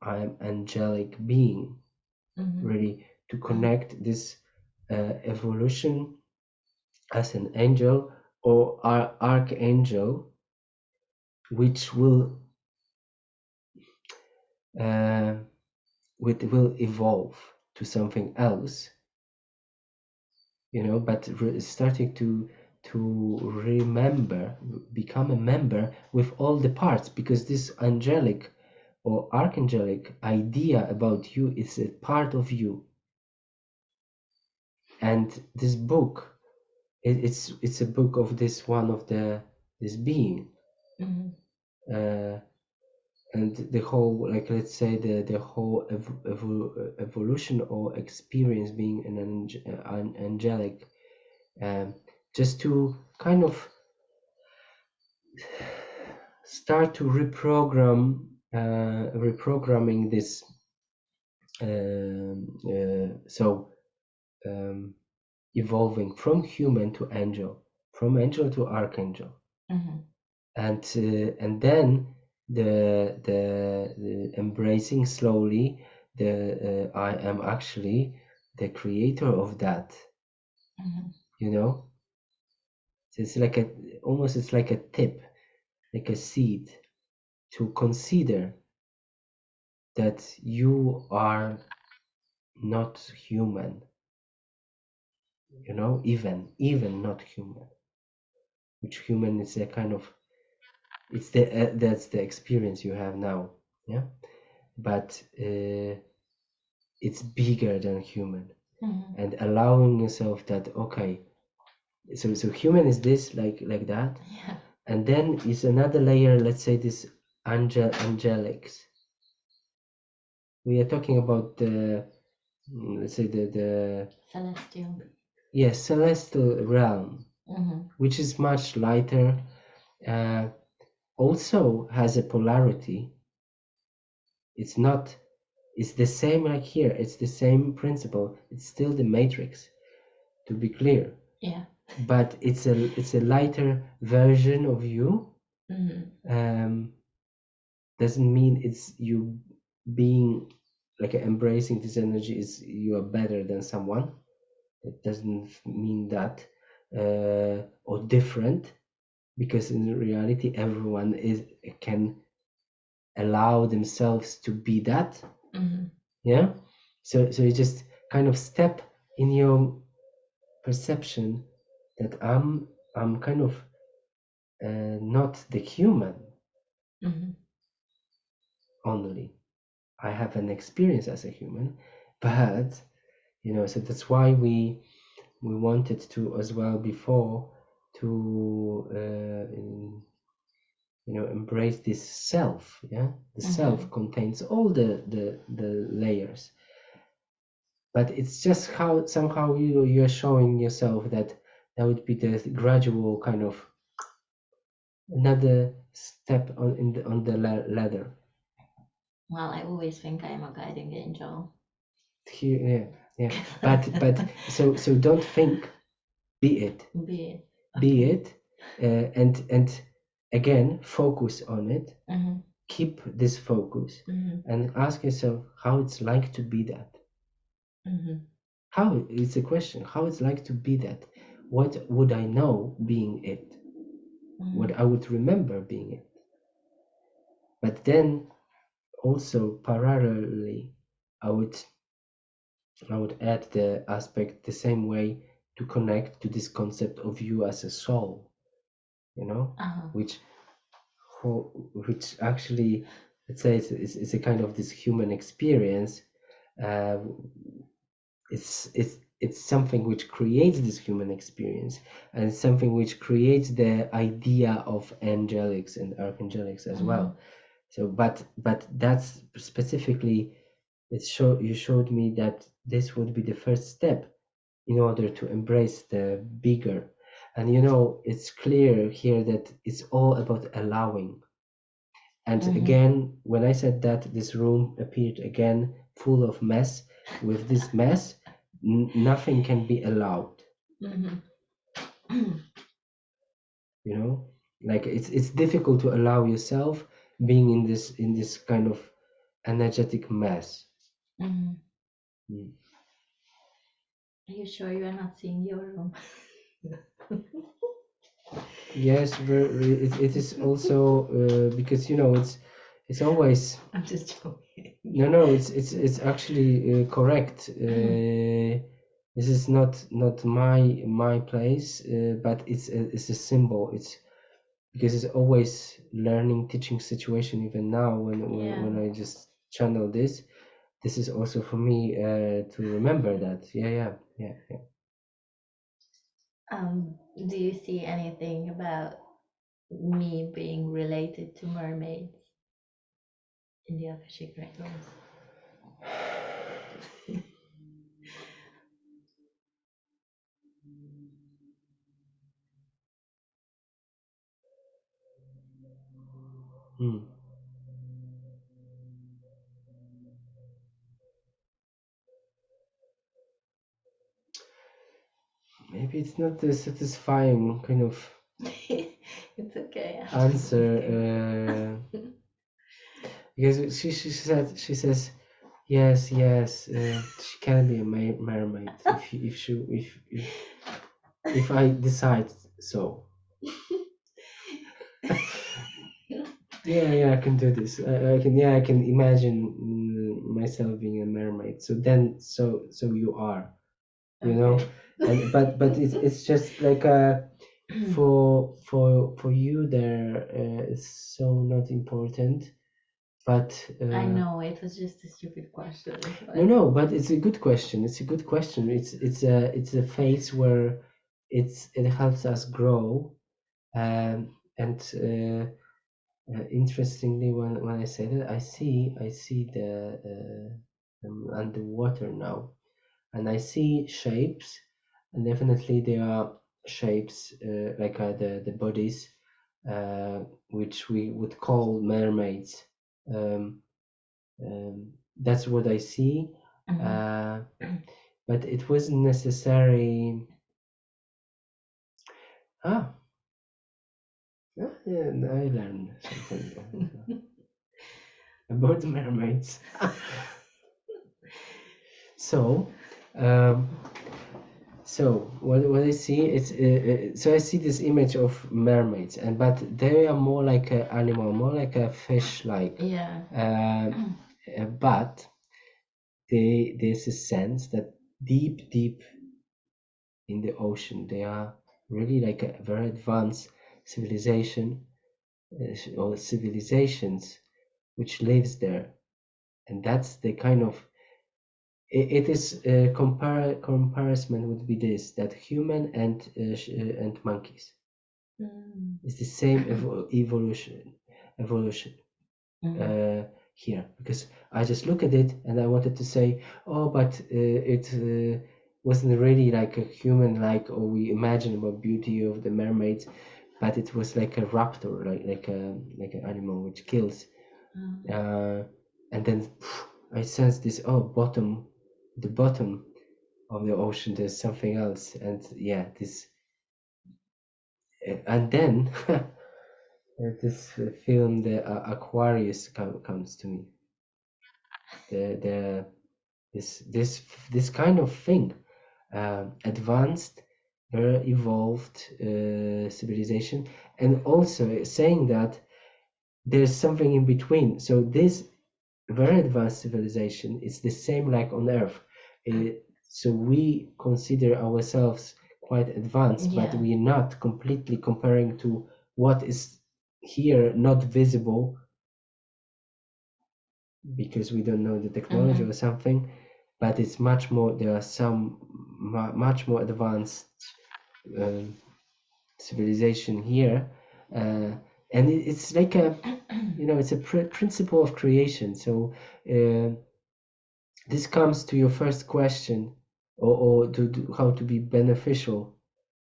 angelic being, Mm-hmm. ready to connect this evolution as an angel or archangel, which uh, will evolve to something else, but starting to remember, become a member with all the parts, because this angelic or archangelic idea about you is a part of you. And this book, it's a book of this being. Mm-hmm. uh, and the whole, like, let's say the whole evolution or experience being an angelic, just to kind of start to reprogramming this, so evolving from human to angel, from angel to archangel, Mm-hmm. and then the embracing slowly the I am actually the creator of that. Mm-hmm. you know So it's like it's like a tip, like a seed, to consider that you are not human, even not human, which human is a kind of, it's that's the experience you have now. Yeah, but it's bigger than human. Mm-hmm. And allowing yourself that, okay, so human is this, like that. Yeah. And then is another layer, let's say this angelics. We are talking about the, let's say the Celestial. yes, celestial realm, Mm-hmm. which is much lighter, uh, also has a polarity. It's not, it's the same like here, it's the same principle, it's still the matrix, to be clear. Yeah. But it's a lighter version of you. Mm-hmm. Doesn't mean it's you being like embracing this energy is you are better than someone. It doesn't mean that, or different, because in reality everyone can allow themselves to be that. Mm-hmm. Yeah. So you just kind of step in your perception that I'm kind of not the human. only. I have an experience as a human, but so that's why we wanted to as well before to embrace this self. Yeah, the self contains all the layers, but it's just how somehow you're showing yourself that would be the gradual kind of another step on the ladder. Well, I always think I'm a guiding angel. Here, yeah. But so don't think, be it. Be it. Be it, and again focus on it. Keep this focus and ask yourself how it's like to be that. How it's a question. How it's like to be that. What would I know being it? What I would remember being it. But then also parallelly, I would add the aspect the same way to connect to this concept of you as a soul, which actually, let's say, it's a kind of this human experience. It's something which creates this human experience, and something which creates the idea of angelics and archangelics as well. So, but that's specifically, you showed me that this would be the first step in order to embrace the bigger. And it's clear here that it's all about allowing. And again, when I said that, this room appeared again full of mess. With this mess, nothing can be allowed. Like it's difficult to allow yourself being in this kind of energetic mess. Are you sure you are not seeing your room? Yes, it is also because it's always. I'm just joking. No, it's actually correct. This is not my place, but it's a symbol. It's because it's always learning, teaching situation. Even now, when I just channel this is also for me to remember that. Yeah. Do you see anything about me being related to mermaids in the Akashic records? Maybe it's not the satisfying kind of It's okay. answer because she says yes, she can be a mermaid if I decide so. I can do this. I can imagine myself being a mermaid. So then you are, and but it's just like for you there it's so not important, but I know it was just a stupid question. No, but it's a good question. It's a phase where it helps us grow, and interestingly, when I say that, I see the underwater now, and I see shapes, and definitely there are shapes like the bodies, which we would call mermaids. That's what I see, but it wasn't necessary. Yeah, I learned something about mermaids. So, what I see is so I see this image of mermaids, but they are more like an animal, more like a fish, like. But there's a sense that deep in the ocean they are really like a very advanced civilization, or civilizations which lives there, and that's the kind of it is comparison would be this, that human and monkeys is the same evolution here, because I just look at it and I wanted to say, oh, but it wasn't really like a human, like, or we imagine about beauty of the mermaids, but it was like a raptor, like an animal which kills, and then I sense this, oh, the bottom of the ocean, there's something else, and yeah, this, and then this film, the Aquarius, comes to me. The this kind of thing, advanced, very evolved civilization, and also saying that there's something in between. So this very advanced civilization is the same like on Earth. So we consider ourselves quite advanced, but Yeah. we're not completely comparing to what is here, not visible because we don't know the technology or something, but it's much more, there are some much more advanced civilization here, and it's like a it's a principle of creation. So this comes to your first question, or to how to be beneficial,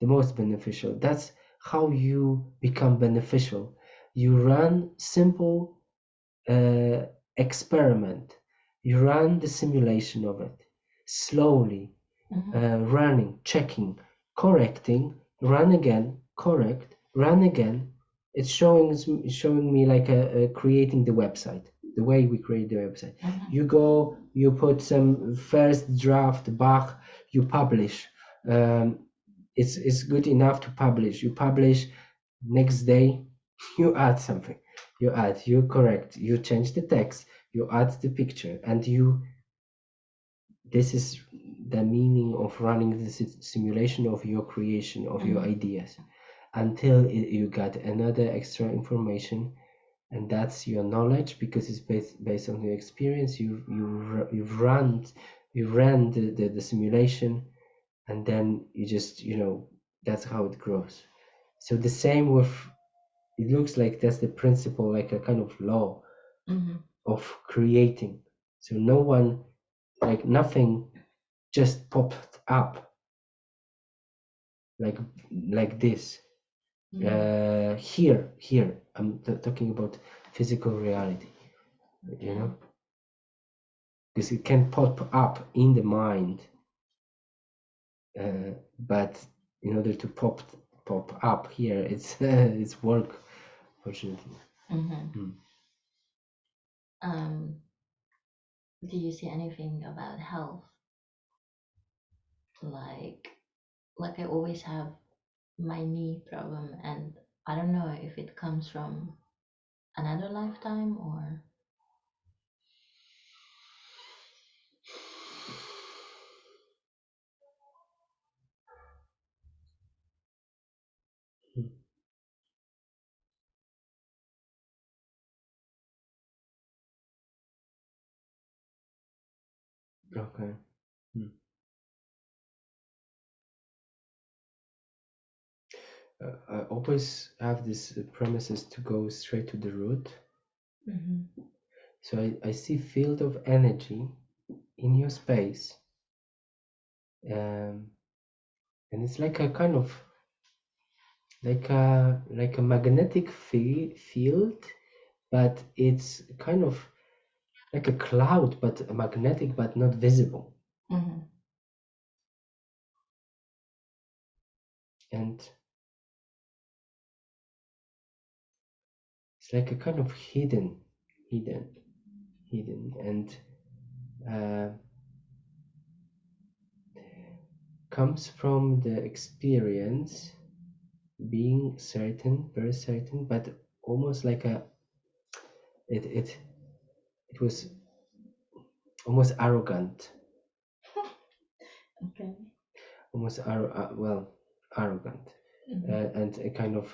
the most beneficial. That's how you become beneficial. You run simple experiment. You run the simulation of it slowly, running, checking, correcting, run again, correct, run again. It's showing me like creating the website, the way we create the website. You go, you put some first draft Bach, you publish. It's good enough to publish. You publish, next day you add something, you correct, you change the text, you add the picture, and this is the meaning of running the simulation of your creation, of your ideas, until you got another extra information, and that's your knowledge, because it's based on your experience. You've ran the simulation, and then you just that's how it grows. So the same with, it looks like that's the principle, like a kind of law of creating. So no one, like nothing just popped up like this. Here I'm talking about physical reality, because it can pop up in the mind, but in order to pop up here, it's work, fortunately. Do you see anything about health? Like I always have my knee problem, and I don't know if it comes from another lifetime or Okay. I always have this premises to go straight to the root. So I see field of energy in your space, and it's like a kind of like a magnetic field, but it's kind of like a cloud, but magnetic, but not visible. And it's like a kind of hidden, and comes from the experience being certain, very certain, but almost like it was almost arrogant, okay. almost arrogant, and a kind of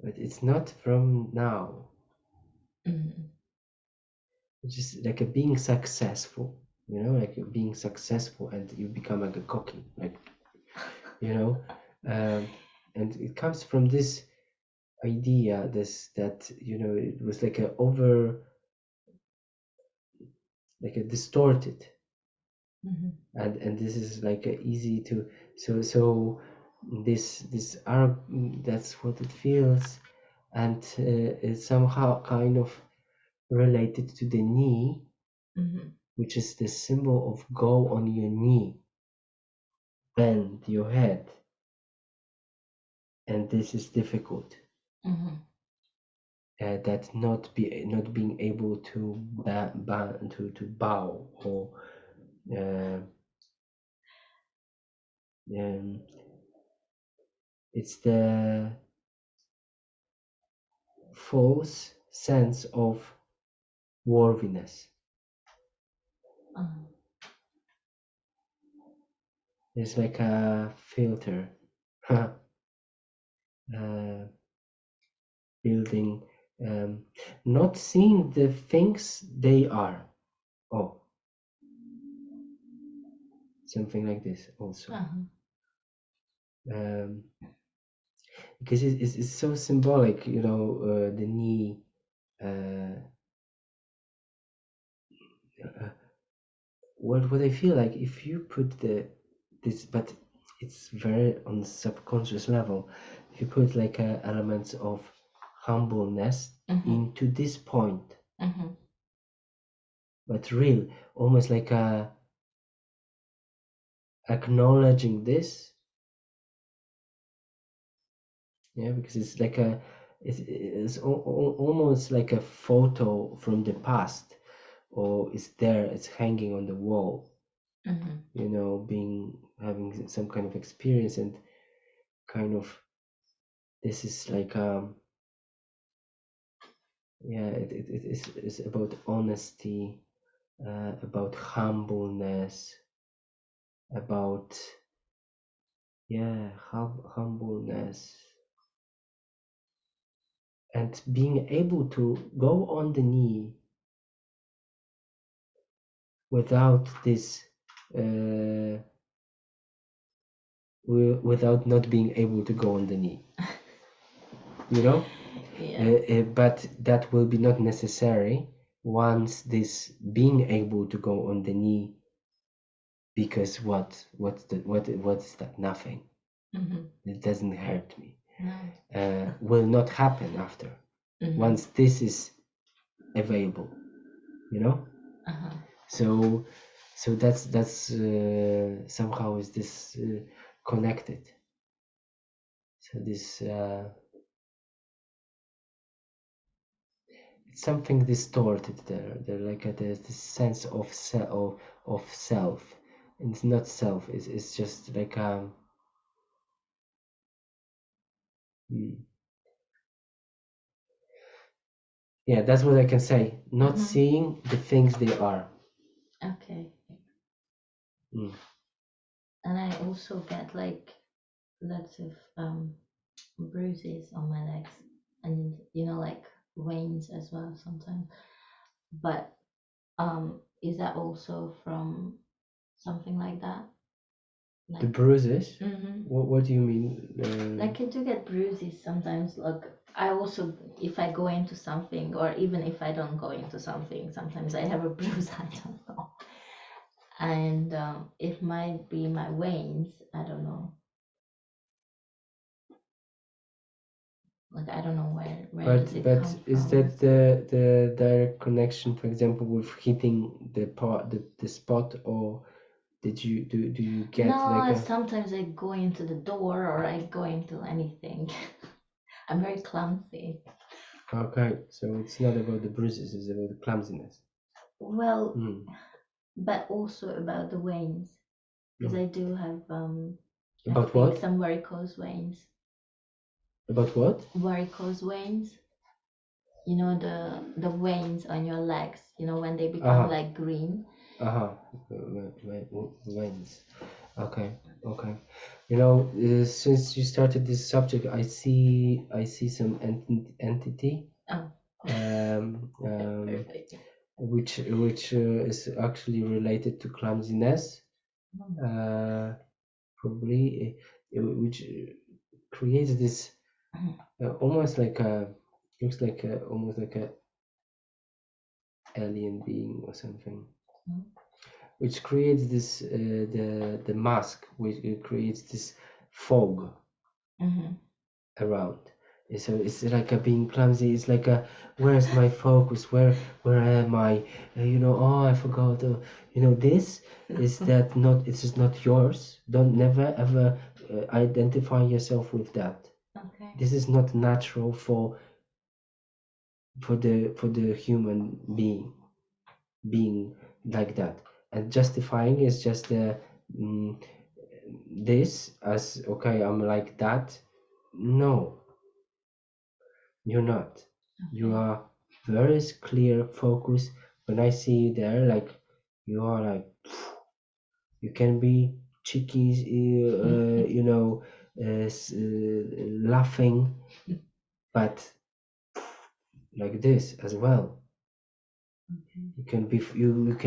but it's not from now. Mhm. It's just like a being successful, you know, like being successful and you become like a cocky, like, you know, and it comes from this idea, this that, you know, it was like a like a distorted, Mhm. and this is like a easy to, so this are, that's what it feels, and it's somehow kind of related to the knee, Mhm. which is the symbol of go on your knee, bend your head, and this is difficult. Mhm. That not being able to to bow or uh, um, it's the false sense of worthiness. Uh-huh. It's like a filter, uh, building, not seeing the things they are. Oh, something like this also. Uh-huh. Um, because it's so symbolic, you know, the knee. Uh, uh, what I feel like, if you put this, but it's very on the subconscious level. If you put like elements of humbleness Mhm. into this point, Mhm. but real, almost like acknowledging this, yeah, because it's like it's almost like a photo from the past, or it's there, it's hanging on the wall, Mhm. you know, being having some kind of experience, and kind of this is like yeah, it's about honesty, about humbleness, about, yeah, humbleness, and being able to go on the knee without this, uh, without not being able to go on the knee, you know. Yeah. But that will be not necessary once this being able to go on the knee, because what is that? Nothing. Mhm. It doesn't hurt me. No. Will not happen after, Mhm. once this is available, you know. Uh-huh. So that's somehow is this connected. So this it's something distorted there. There like there's this sense of of self, and it's not self. It's just like hmm. Yeah, that's what I can say. Not Mhm. seeing the things they are. Okay. Mm. And I also get like lots of bruises on my legs, and like veins as well sometimes. But is that also from something like that? The Like, bruises. hmm What do you mean? like I do get bruises sometimes. Like I also, if I go into something, or even if I don't go into something, sometimes I have a bruise. I don't know, and it might be my veins. I don't know. Like I don't know where does it But come is from. that the direct connection, for example, with hitting the part, the spot, or do you get like No, a, sometimes I go into the door or I go into anything. I'm very clumsy. okay, so it's not about the bruises, it's about the clumsiness. Well, Mm, but also about the veins, because mm. I do have I About think what? some varicose veins. About what? Varicose veins. The veins on your legs, when they become Aha, like green. aha, veins. Okay, okay. Since you started this subject, I see some entity, Oh, um, um, perfect. which is actually related to clumsiness, probably, which creates this almost like a looks like almost like a alien being or something, which creates this the mask, which creates this fog Mm-hmm. around. So it's like a being clumsy. It's like a where's my focus? Where am I? Oh, I forgot. This is that not. It is not yours. Don't never ever identify yourself with that. Okay. This is not natural for the human being like that. And justifying is just mm, this as okay. I'm like that. No, you're not. You Okay. are very clear, focused. When I see you there, like you are like you can be cheeky, laughing, but like this as well. Okay. You can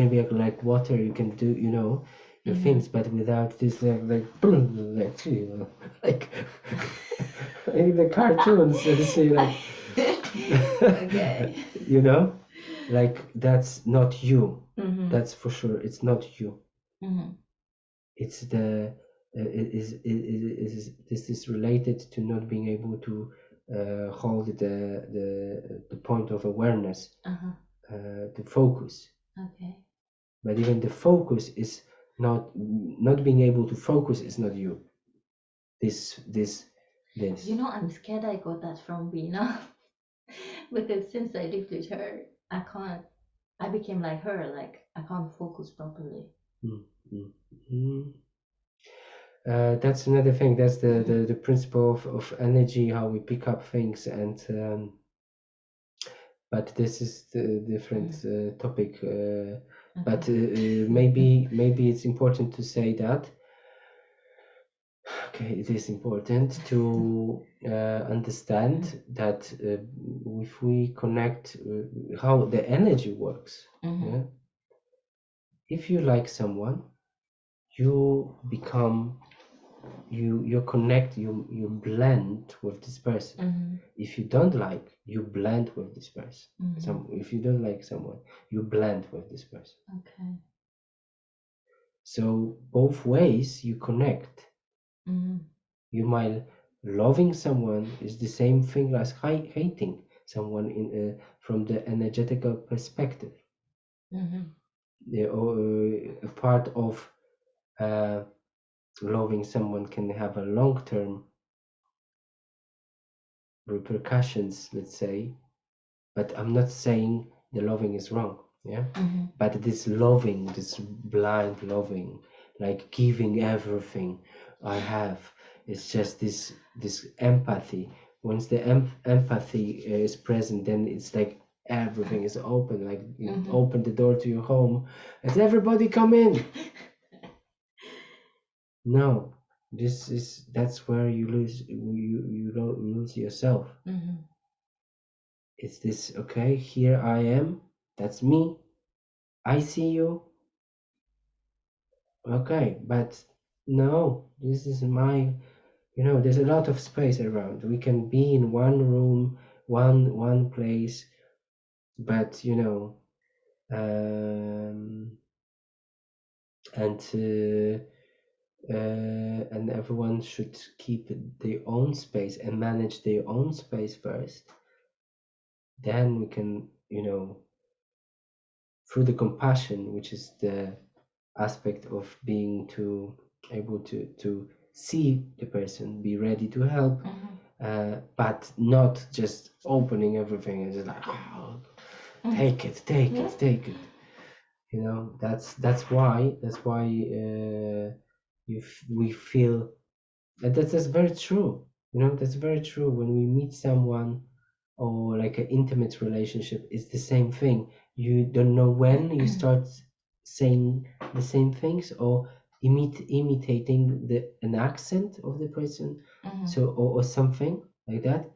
be like water. You can do your Mm-hmm. things, but without this like like in the cartoons. You see like Okay. you know like that's not you. Mm-hmm. That's for sure. It's not you. Mm-hmm. It's the this is related to not being able to hold the point of awareness, Uh-huh. to focus. Okay. But even the focus is not being able to focus is not you. This. I'm scared I got that from Rena because since I lived with her, I became like her, like I can't focus properly. Mm, mm, mm. That's another thing. That's the principle of energy, how we pick up things, and but this is the different topic. But Okay. maybe it's important to say that. Okay, it is important to understand that if we connect how the energy works. Mm-hmm. Yeah, if you like someone, you become you connect, you blend with this person. Mm-hmm. If you don't like, you blend with this person. Mm-hmm. If you don't like someone, you blend with this person. Okay. So both ways you connect. Mm-hmm. You might loving someone is the same thing as hating someone from the energetical perspective. Mm-hmm. A part of uh, loving someone can have a long-term repercussions, let's say. But I'm not saying the loving is wrong, yeah. Mm-hmm. But this loving, this blind loving, like giving everything I have, it's just this empathy. Once the empathy is present, then it's like everything is open. Like you Mm-hmm. open the door to your home, and everybody come in. No, that's where you lose yourself. Mm-hmm. It's this okay? Here I am. That's me. I see you. Okay, but no, this is my, there's a lot of space around. We can be in one room, one place, but um, and and everyone should keep their own space and manage their own space first. Then we can, through the compassion, which is the aspect of being to able to see the person, be ready to help, but not just opening everything and just like, oh, take it, take it, take it. That's why we feel and that's very true. That's very true. When we meet someone or like an intimate relationship, it's the same thing. You don't know when you start saying the same things, or imitating an accent of the person, so or something like that.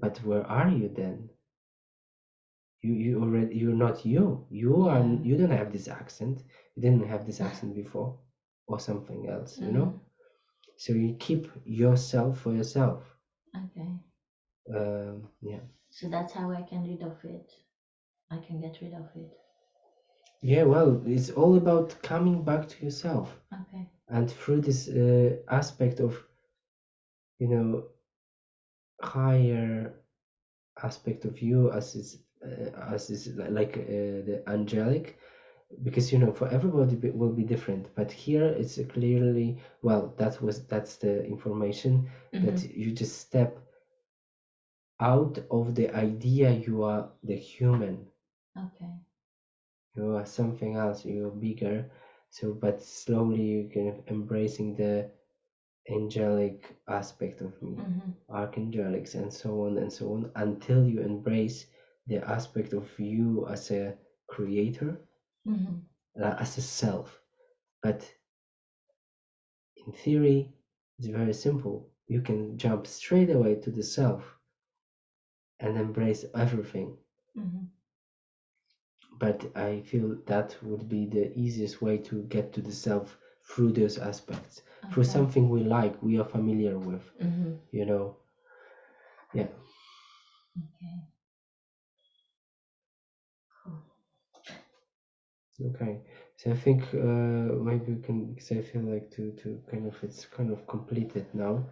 But where are you then? You already, you're not you. You don't have this accent. You didn't have this accent before, or something else. You know. So you keep yourself for yourself. Okay. Yeah. So that's how I can rid of it. I can get rid of it. Yeah. Well, it's all about coming back to yourself. Okay. And through this aspect of, you know, higher aspect of you as is like the angelic, because you know for everybody will be different, but here it's clearly, well, that's the information that you just step out of the idea you are the human. Okay. You are something else, you're bigger. So but slowly you're kind of embracing the angelic aspect of me, archangelics and so on and so on, until you embrace the aspect of you as a creator, as a self. But in theory, it's very simple. You can jump straight away to the self and embrace everything. But I feel that would be the easiest way to get to the self, through those aspects, through something we like, we are familiar with, you know. Yeah. Okay. Cool. Okay. So I think maybe we can, because I feel like to kind of, it's kind of completed now.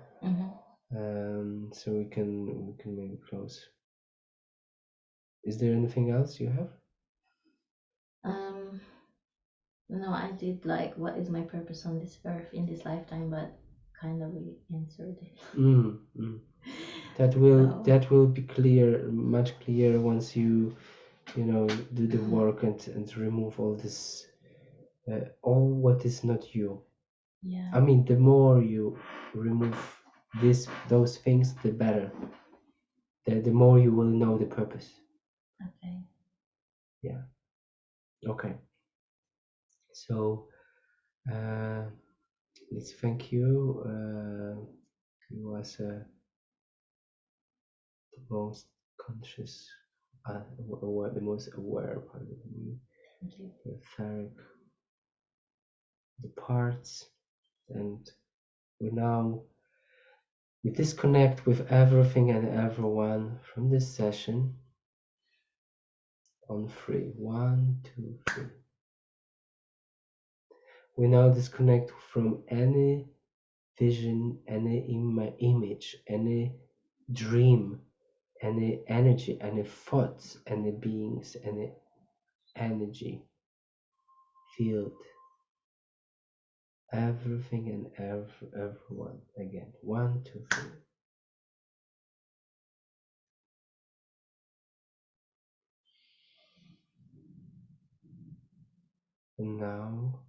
So we can maybe close. Is there anything else you have? No, I did like what is my purpose on this earth in this lifetime, but kind of we answered it. That will be clear, much clearer once you know, do the work and remove all this, all what is not you. Yeah. I mean, the more you remove those things, the better. The more you will know the purpose. Okay. Yeah. Okay. So let's thank you. You was the most conscious, the most aware part of me. Thank you. The etheric, the parts, and we disconnect with everything and everyone from this session on 3. 1, 2, 3. We now disconnect from any vision, any image, any dream, any energy, any thoughts, any beings, any energy field, everything and everyone. Again, 1, 2, 3. And now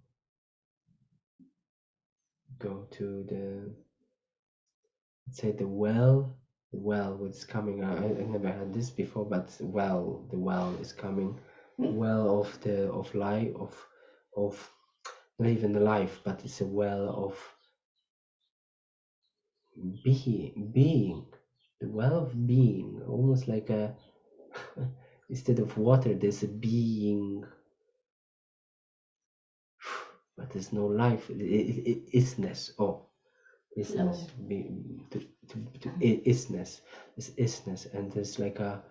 go to the, let's say, the well. The well, what's coming. I never had this before, but the well is coming. Well of life, of not even the life, but it's a well of being, the well of being, almost like a instead of water there's a being, but there's no life. Isness. Oh, isness. Isness. This isness, and there's like a,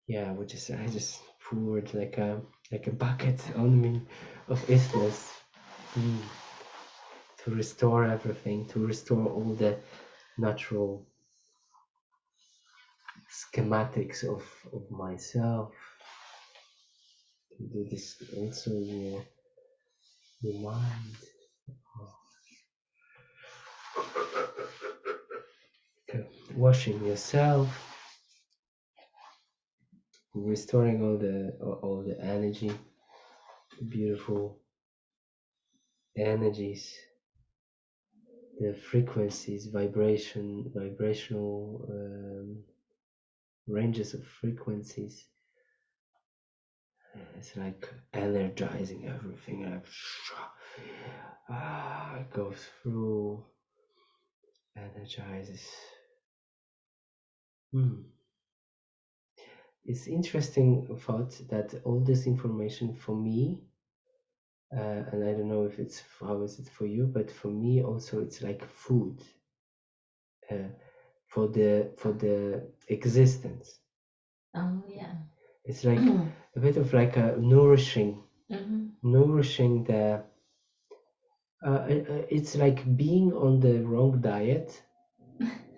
yeah, which is, I just poured like a bucket on me of isness. To restore everything, to restore all the natural schematics of myself. Do this also your mind. Okay. Washing yourself, restoring all the energy, the beautiful energies, the frequencies, vibrational ranges of frequencies it's like energizing everything, like it goes through, energizes. It's interesting thought that all this information for me, and I don't know if it's how is it for you, but for me also it's like food for the existence. Oh yeah. It's like a bit of like a nourishing the. It's like being on the wrong diet,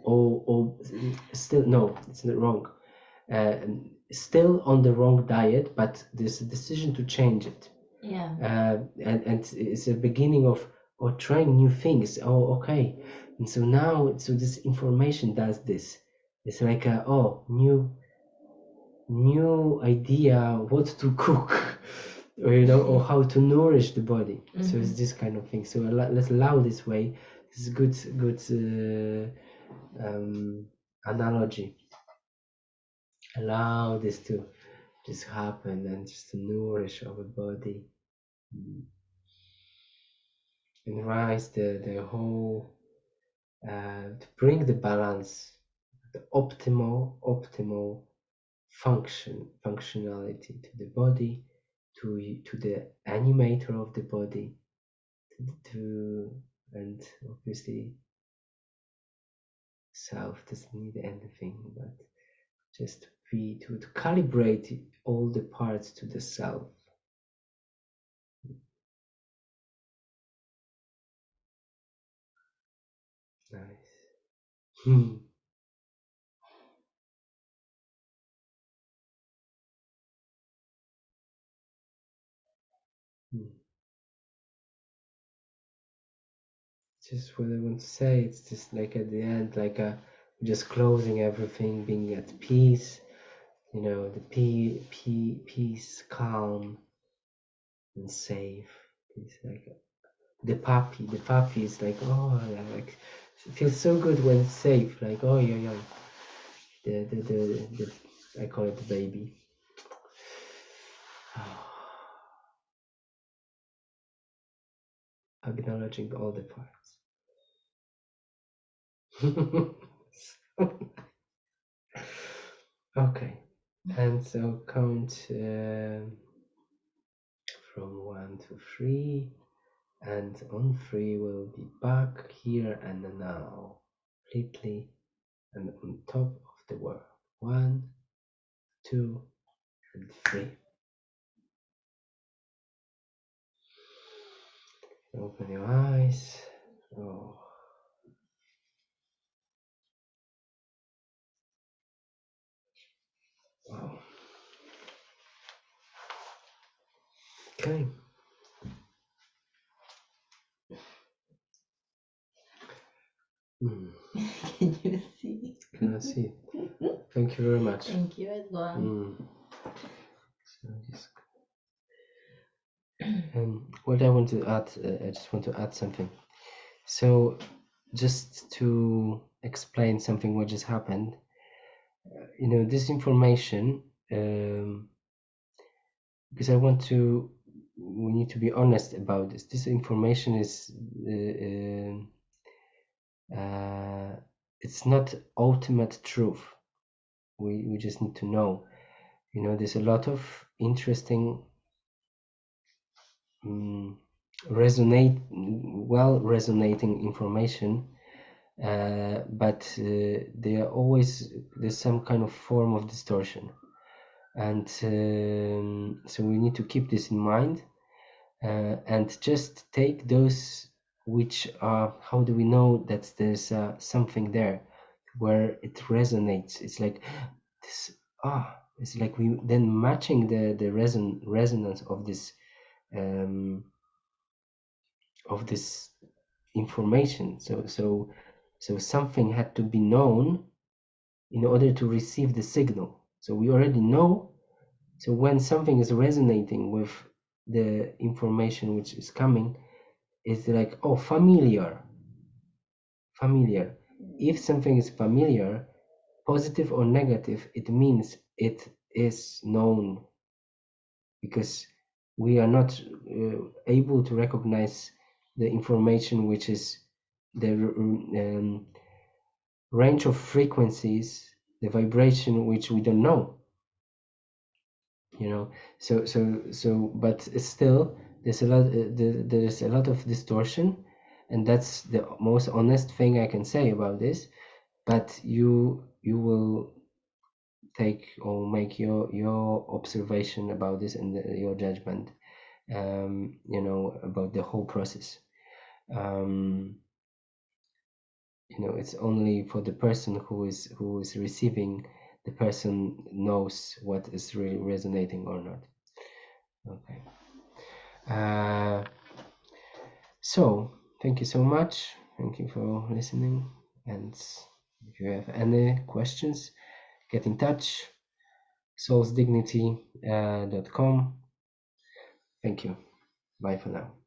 or still no, it's not wrong. Still on the wrong diet, but there's a decision to change it. Yeah. And it's a beginning of or trying new things. Oh, okay. And so now, so this information does this. It's like a new idea what to cook, or or how to nourish the body. So it's this kind of thing. So let's allow this way. This is good analogy. Allow this to just happen and just to nourish our body and rise the whole to bring the balance, the optimal functionality to the body, to the animator of the body, and obviously self doesn't need anything, but just to calibrate all the parts to the self. Nice. Just what I want to say. It's just like at the end, like just closing everything, being at peace. The peace, calm, and safe. It's like the puppy. The puppy is like, oh, yeah, like it feels so good when it's safe. Like, oh yeah, yeah. The I call it the baby. Acknowledging all the parts. Okay, and so count from 1 to 3, and on 3 we'll be back here and now, completely and on top of the world. 1, 2, and 3. Open your eyes. Oh, wow. Okay. Can you see? Can I see? Thank you very much. Thank you as well. So what I want to add, I just want to add something. So just to explain something what just happened, this information, because we need to be honest about this. This information is, it's not ultimate truth. We just need to know. There's a lot of interesting, resonating information, but there's some kind of form of distortion, and so we need to keep this in mind, and just take those which are, how do we know that there's something there where it resonates? It's like this, it's like we then matching the resonance of this information. So something had to be known in order to receive the signal. So we already know. So when something is resonating with the information which is coming, it's like, oh, familiar. If something is familiar, positive or negative, it means it is known. because we are not able to recognize the information which is the range of frequencies, the vibration which we don't know, you know. But still there's a lot there's a lot of distortion, and that's the most honest thing I can say about this. But you will take or make your observation about this and your judgment, you know, about the whole process. You know, it's only for the person who is receiving, the person knows what is really resonating or not. Okay. So thank you so much. Thank you for listening. And if you have any questions, get in touch. soulsdignity.com. Thank you. Bye for now.